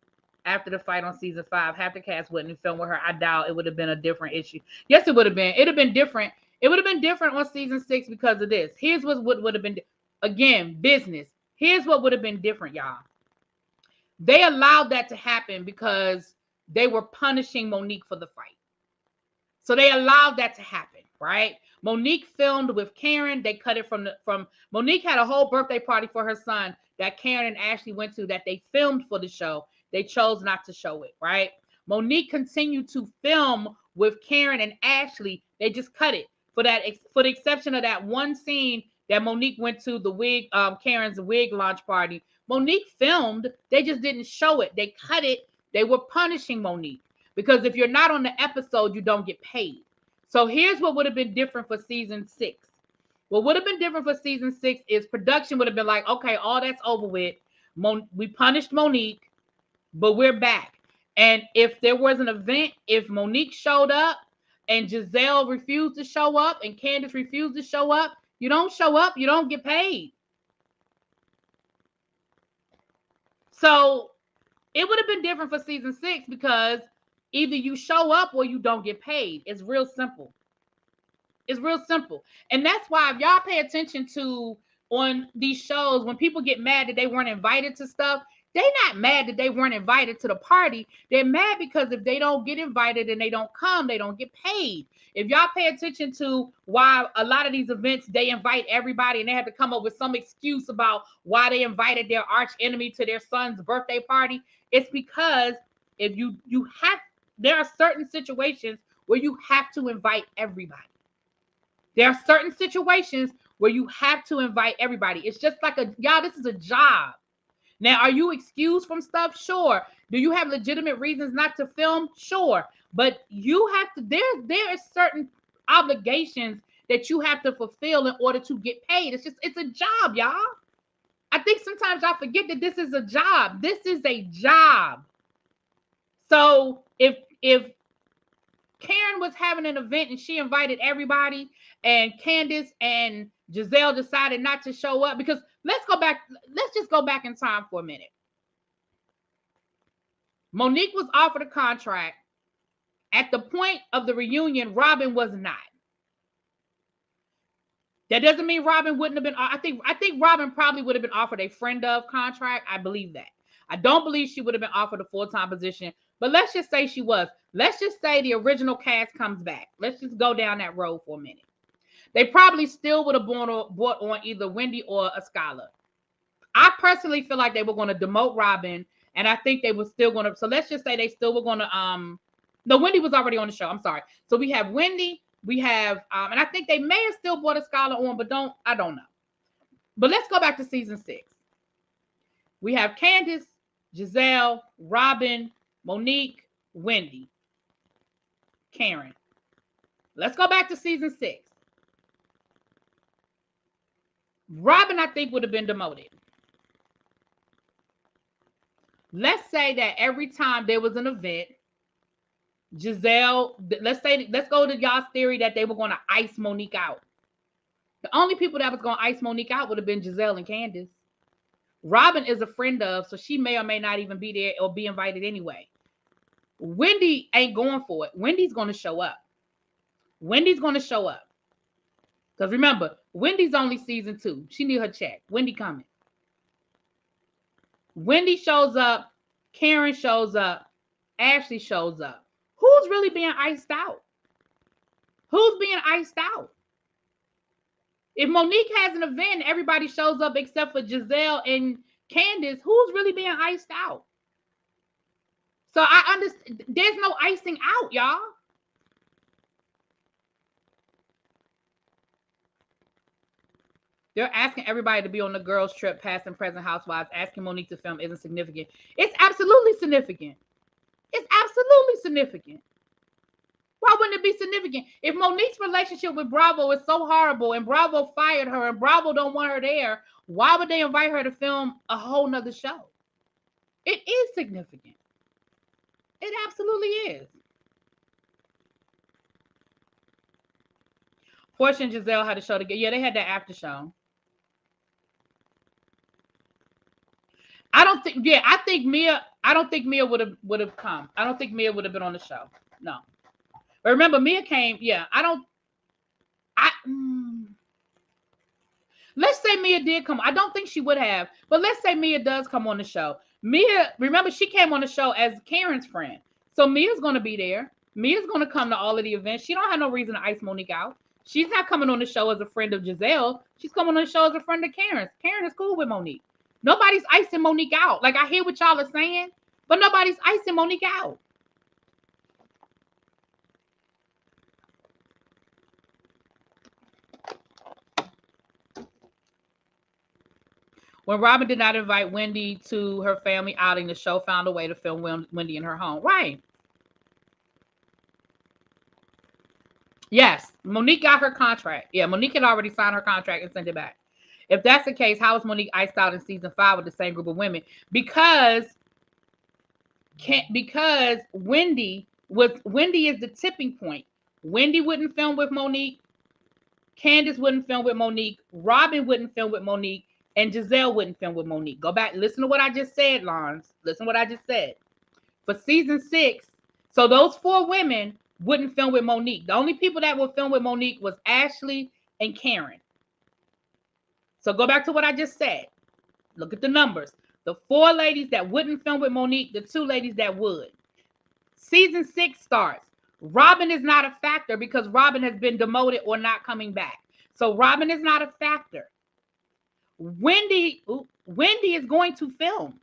after the fight on season 5. Half the cast wouldn't film with her. I doubt it would have been a different issue. Yes, it would have been. It'd have been different. It would have been different on season 6 because of this. Here's what would have been, again, business. Here's what would have been different, y'all. They allowed that to happen because they were punishing Monique for the fight. So they allowed that to happen, right? Monique filmed with Karen. They cut it from Monique had a whole birthday party for her son that Karen and Ashley went to that they filmed for the show. They chose not to show it, right? Monique continued to film with Karen and Ashley. They just cut it for the exception of that one scene that Monique went to the Karen's wig launch party. Monique filmed. They just didn't show it. They cut it. They were punishing Monique because if you're not on the episode, you don't get paid. So here's what would have been different for season 6. What would have been different for season 6 is production would have been like, okay, all that's over with. We punished Monique, but we're back. And if there was an event, if Monique showed up and Giselle refused to show up and Candace refused to show up, you don't show up, you don't get paid. So it would have been different for season 6 because either you show up or you don't get paid. It's real simple. It's real simple. And that's why if y'all pay attention to on these shows, when people get mad that they weren't invited to stuff, they not mad that they weren't invited to the party. They're mad because if they don't get invited and they don't come, they don't get paid. If y'all pay attention to why a lot of these events, they invite everybody and they have to come up with some excuse about why they invited their arch enemy to their son's birthday party, it's because if you have, there are certain situations where you have to invite everybody. There are certain situations where you have to invite everybody. It's just like y'all, this is a job. Now, are you excused from stuff? Sure. Do you have legitimate reasons not to film? Sure. But you have to, there are certain obligations that you have to fulfill in order to get paid. It's a job, y'all. I think sometimes y'all forget that this is a job. This is a job. So if Karen was having an event and she invited everybody, and Candace and Giselle decided not to show up, because let's just go back in time for a minute. Monique was offered a contract. At the point of the reunion, Robin was not. That doesn't mean Robin wouldn't have been. I think Robin probably would have been offered a friend of contract. I believe that. I don't believe she would have been offered a full-time position, but let's just say she was. Let's just say the original cast comes back. Let's just go down that road for a minute. They probably still would have brought on either Wendy or a Skylar. I personally feel like they were going to demote Robin, and I think they were still going to. So let's just say they still were going to. No, Wendy was already on the show. I'm sorry. So we have Wendy. We have, and I think they may have still brought a Skylar on, but I don't know. But let's go back to season 6. We have Candace, Giselle, Robin, Monique, Wendy, Karen. Let's go back to season 6. Robin, I think, would have been demoted. Let's say that every time there was an event, Giselle, let's go to y'all's theory that they were going to ice Monique out. The only people that was going to ice Monique out would have been Giselle and Candace. Robin is a friend of, so she may or may not even be there or be invited anyway. Wendy ain't going for it. Wendy's going to show up. Wendy's going to show up. Because remember, Wendy's only season 2. She need her check. Wendy coming. Wendy shows up. Karen shows up. Ashley shows up. Who's really being iced out? Who's being iced out? If Monique has an event, everybody shows up except for Giselle and Candace. Who's really being iced out? So I understand. There's no icing out, y'all. They're asking everybody to be on the girls' trip, past and present housewives. Asking Monique to film isn't significant. It's absolutely significant. It's absolutely significant. Why wouldn't it be significant? If Monique's relationship with Bravo is so horrible and Bravo fired her and Bravo don't want her there, why would they invite her to film a whole nother show? It is significant. It absolutely is. Porsha and Giselle had a show together. Yeah, they had that after show. I don't think Mia would have come. I don't think Mia would have been on the show. No. But remember, Mia came. Yeah, let's say Mia did come. I don't think she would have, but let's say Mia does come on the show. Mia, remember, she came on the show as Karen's friend. So Mia's going to be there. Mia's going to come to all of the events. She don't have no reason to ice Monique out. She's not coming on the show as a friend of Giselle. She's coming on the show as a friend of Karen's. Karen is cool with Monique. Nobody's icing Monique out. Like, I hear what y'all are saying, but nobody's icing Monique out. When Robin did not invite Wendy to her family outing, the show found a way to film Wendy in her home. Right. Yes, Monique got her contract. Yeah, Monique had already signed her contract and sent it back. If that's the case, how is Monique iced out in season 5 with the same group of women? Because Wendy is the tipping point. Wendy wouldn't film with Monique. Candace wouldn't film with Monique. Robin wouldn't film with Monique. and Giselle wouldn't film with Monique. Go back, listen to what I just said, Lawrence. Listen to what I just said. For season 6, so those 4 women wouldn't film with Monique. The only people that would film with Monique was Ashley and Karen. So go back to what I just said. Look at the numbers. The 4 ladies that wouldn't film with Monique, the 2 ladies that would. Season 6 starts. Robin is not a factor because Robin has been demoted or not coming back. So Robin is not a factor. Wendy is going to film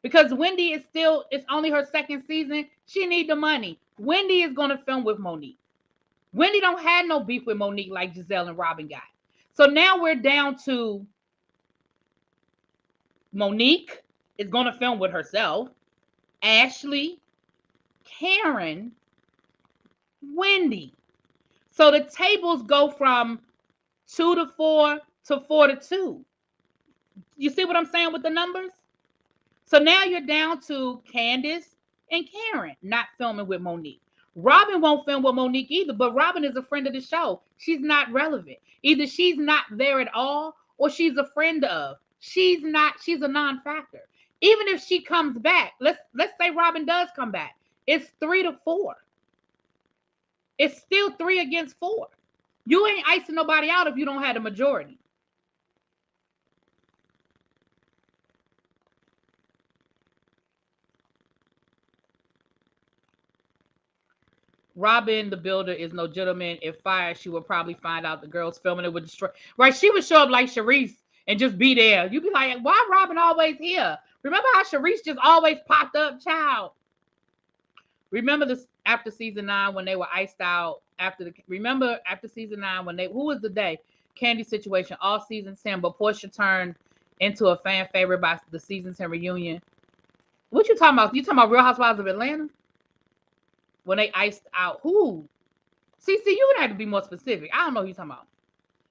because Wendy is still, it's only her 2nd season. She need the money. Wendy is going to film with Monique. Wendy don't have no beef with Monique like Giselle and Robin got. So now we're down to Monique is going to film with herself. Ashley, Karen, Wendy. So the tables go from 2 to 4 to 4 to 2. You see what I'm saying with the numbers? So now you're down to Candace and Karen not filming with Monique. Robin won't film with Monique either, but Robin is a friend of the show. She's not relevant. Either she's not there at all or she's a friend of. She's a non-factor. Even if she comes back, let's say Robin does come back, it's 3 to 4. It's still 3 against 4. You ain't icing nobody out if you don't have the majority. Robin, the builder, is no gentleman. If fired, she would probably find out the girls filming it would destroy. Right? She would show up like Sharice and just be there. You'd be like, why Robin always here? Remember how Sharice just always popped up, child? Remember this after season 9 when they were iced out remember after season 9 when who was the day? Candy situation all season 10, but Porsha turned into a fan favorite by the season 10 reunion. What you talking about? You talking about Real Housewives of Atlanta? When they iced out who? See, you would have to be more specific. I don't know who you're talking about.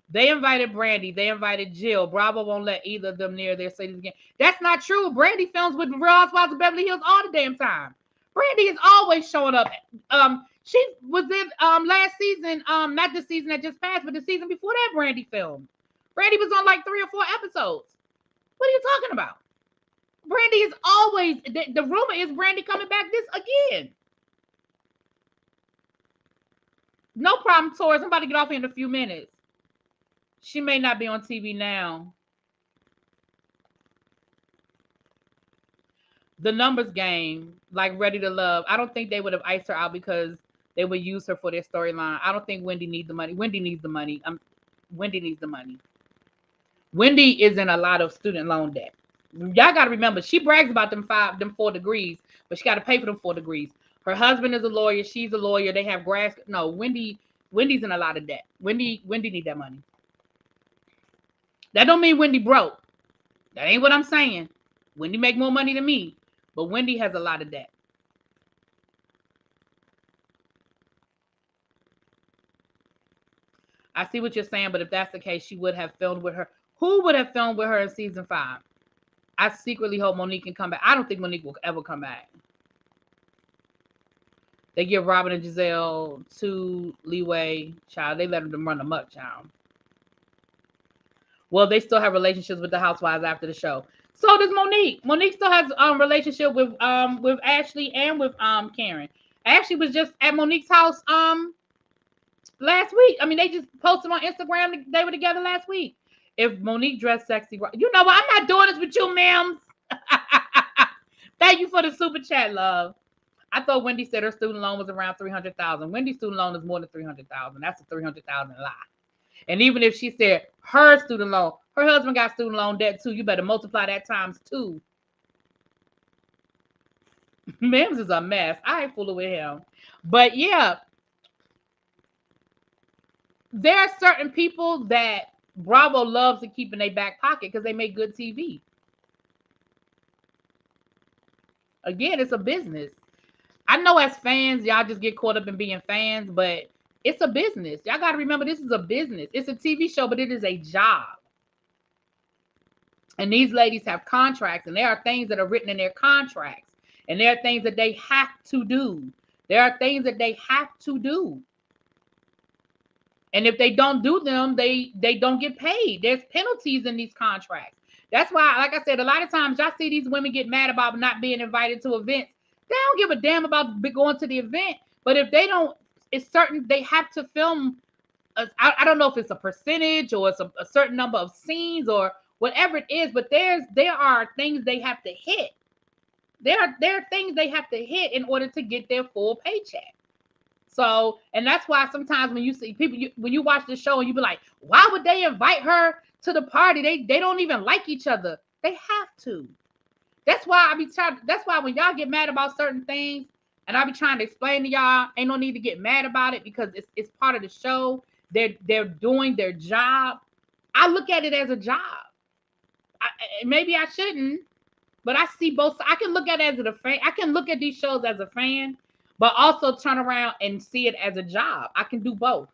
They invited Brandy. They invited Jill. Bravo won't let either of them near their cities again. That's not true. Brandy films with Real Housewives of Beverly Hills all the damn time. Brandy is always showing up. She was in last season, not the season that just passed, but the season before that Brandy filmed. Brandy was on like 3 or 4 episodes. What are you talking about? Brandy is always, the rumor is Brandy coming back this again. No problem, Taurus. I'm about to get off here in a few minutes. She may not be on TV now. The numbers game, like Ready to Love, I don't think they would have iced her out because they would use her for their storyline. I don't think Wendy needs the money. Wendy needs the money. Wendy needs the money. Wendy is in a lot of student loan debt. Y'all got to remember, she brags about them 4 degrees, but she got to pay for them 4 degrees. Her husband is a lawyer. She's a lawyer. They have Wendy's in a lot of debt. Wendy need that money. That don't mean Wendy broke. That ain't what I'm saying. Wendy make more money than me, but Wendy has a lot of debt. I see what you're saying, but if that's the case, she would have filmed with her. Who would have filmed with her in season 5? I secretly hope Monique can come back. I don't think Monique will ever come back. They give Robin and Giselle 2 leeway, child. They let them run amok, child. Well, they still have relationships with the housewives after the show. So does Monique. Monique still has relationship with Ashley and with Karen. Ashley was just at Monique's house last week. I mean, they just posted on Instagram they were together last week. If Monique dressed sexy, you know what? I'm not doing this with you, ma'am. Thank you for the super chat, love. I thought Wendy said her student loan was around $300,000. Wendy's student loan is more than $300,000. That's a $300,000 lie. And even if she said her student loan, her husband got student loan debt too. You better multiply that times 2. Mims is a mess. I ain't fooling with him. But yeah, there are certain people that Bravo loves to keep in their back pocket because they make good TV. Again, it's a business. I know as fans, y'all just get caught up in being fans, but it's a business. Y'all got to remember this is a business. It's a TV show, but it is a job. And these ladies have contracts, and there are things that are written in their contracts. And there are things that they have to do. There are things that they have to do. And if they don't do them, they don't get paid. There's penalties in these contracts. That's why, like I said, a lot of times y'all see these women get mad about not being invited to events. They don't give a damn about going to the event. But if they don't, it's certain they have to film. I don't know if it's a percentage or it's a certain number of scenes or whatever it is. But there are things they have to hit. There are things they have to hit in order to get their full paycheck. So, and that's why sometimes when you see people, when you watch the show and you be like, why would they invite her to the party? They don't even like each other. They have to. That's why I be trying. That's why when y'all get mad about certain things, and I be trying to explain to y'all, ain't no need to get mad about it because it's part of the show. They're doing their job. I look at it as a job. Maybe I shouldn't, but I see both. I can look at it as a fan. I can look at these shows as a fan, but also turn around and see it as a job. I can do both.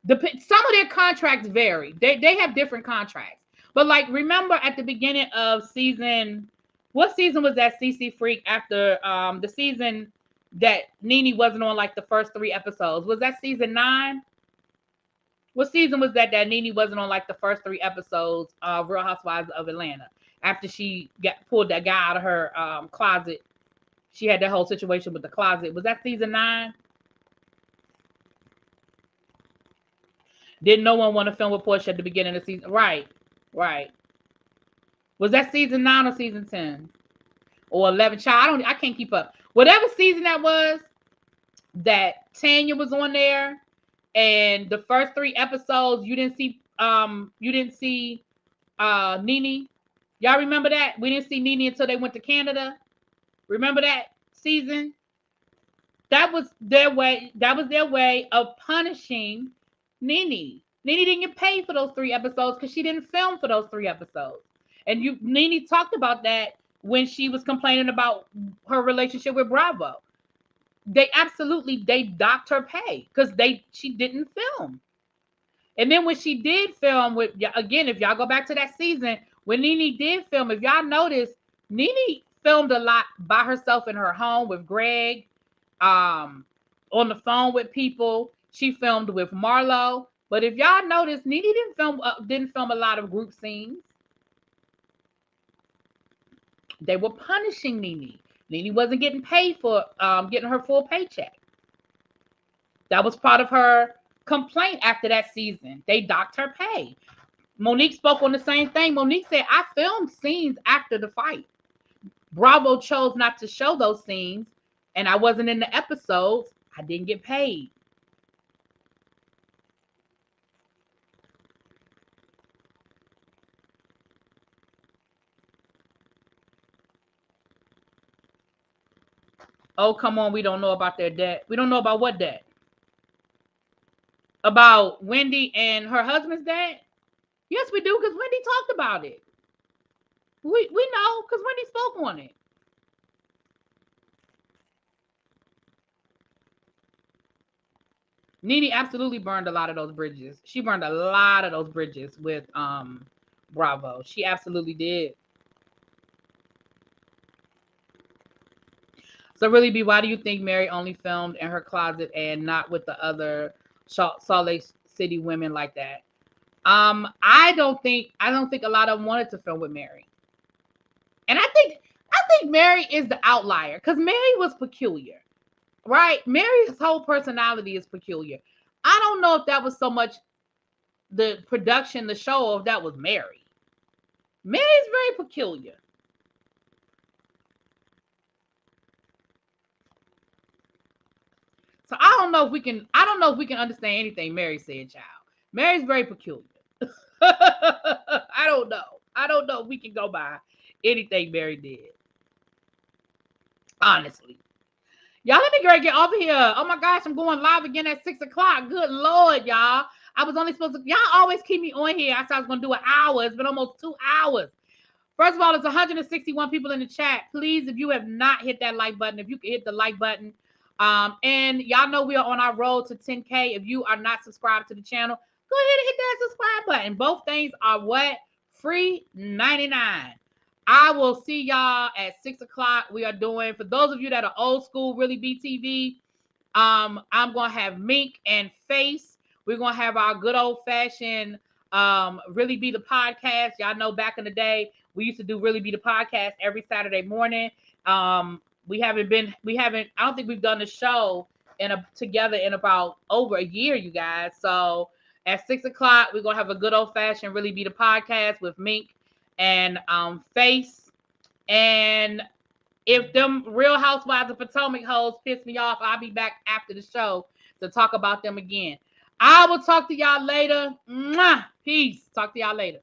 Some of their contracts vary. They have different contracts. But like, remember at the beginning of season, what season was that? CC Freak after the season that Nene wasn't on like the first 3 episodes. Was that season 9? What season was that Nene wasn't on like the first 3 episodes of Real Housewives of Atlanta? After she pulled that guy out of her closet, she had that whole situation with the closet. Was that season 9? Didn't no one want to film with Porsha at the beginning of the season? Right. Was that season 9 or season 10? Or 11? Child, I can't keep up. Whatever season that was, that Tanya was on there, and the first 3 episodes, you didn't see Nene. Y'all remember that? We didn't see Nene until they went to Canada. Remember that season? That was their way of punishing Nene. Nene didn't get paid for those 3 episodes because she didn't film for those 3 episodes. And Nene talked about that when she was complaining about her relationship with Bravo. They docked her pay because she didn't film. And then when she did film with, again, if y'all go back to that season, when Nene did film, if y'all notice, Nene filmed a lot by herself in her home with Greg, on the phone with people. She filmed with Marlo. But if y'all notice, Nene didn't film a lot of group scenes. They were punishing Nene. Nene wasn't getting paid for getting her full paycheck. That was part of her complaint after that season. They docked her pay. Monique spoke on the same thing. Monique said, I filmed scenes after the fight. Bravo chose not to show those scenes, and I wasn't in the episodes. I didn't get paid. Oh, come on. We don't know about their debt. We don't know about what debt? About Wendy and her husband's debt? Yes, we do, because Wendy talked about it. We know because Wendy spoke on it. Nene absolutely burned a lot of those bridges. She burned a lot of those bridges with Bravo. She absolutely did. So really, B, why do you think Mary only filmed in her closet and not with the other Salt Lake City women like that? I don't think a lot of them wanted to film with Mary. And I think Mary is the outlier because Mary was peculiar. Right? Mary's whole personality is peculiar. I don't know if that was so much the production, the show, or if that was Mary. Mary's very peculiar. So I don't know if we can understand anything Mary said, child. Mary's very peculiar. I don't know. I don't know if we can go by anything Mary did. Honestly. Y'all, let me get over here. Oh my gosh, I'm going live again at 6 o'clock. Good Lord, y'all. I was only supposed to, y'all always keep me on here. I said I was going to do an hour. It's been almost 2 hours. First of all, there's 161 people in the chat. Please, if you have not hit that like button, if you can hit the like button. And y'all know we are on our road to 10K. If you are not subscribed to the channel, go ahead and hit that subscribe button. Both things are what? Free 99. I will see y'all at 6 o'clock. We are doing, for those of you that are old school, Really BTV, I'm going to have Mink and Face. We're going to have our good old fashioned Really Be the Podcast. Y'all know back in the day, we used to do Really Be the Podcast every Saturday morning. We haven't, I don't think we've done the show together in about over a year, you guys. So at 6 o'clock, we're going to have a good old fashioned Really Be the Podcast with Mink and Face. And if them Real Housewives of Potomac hoes piss me off, I'll be back after the show to talk about them again. I will talk to y'all later. Mwah! Peace. Talk to y'all later.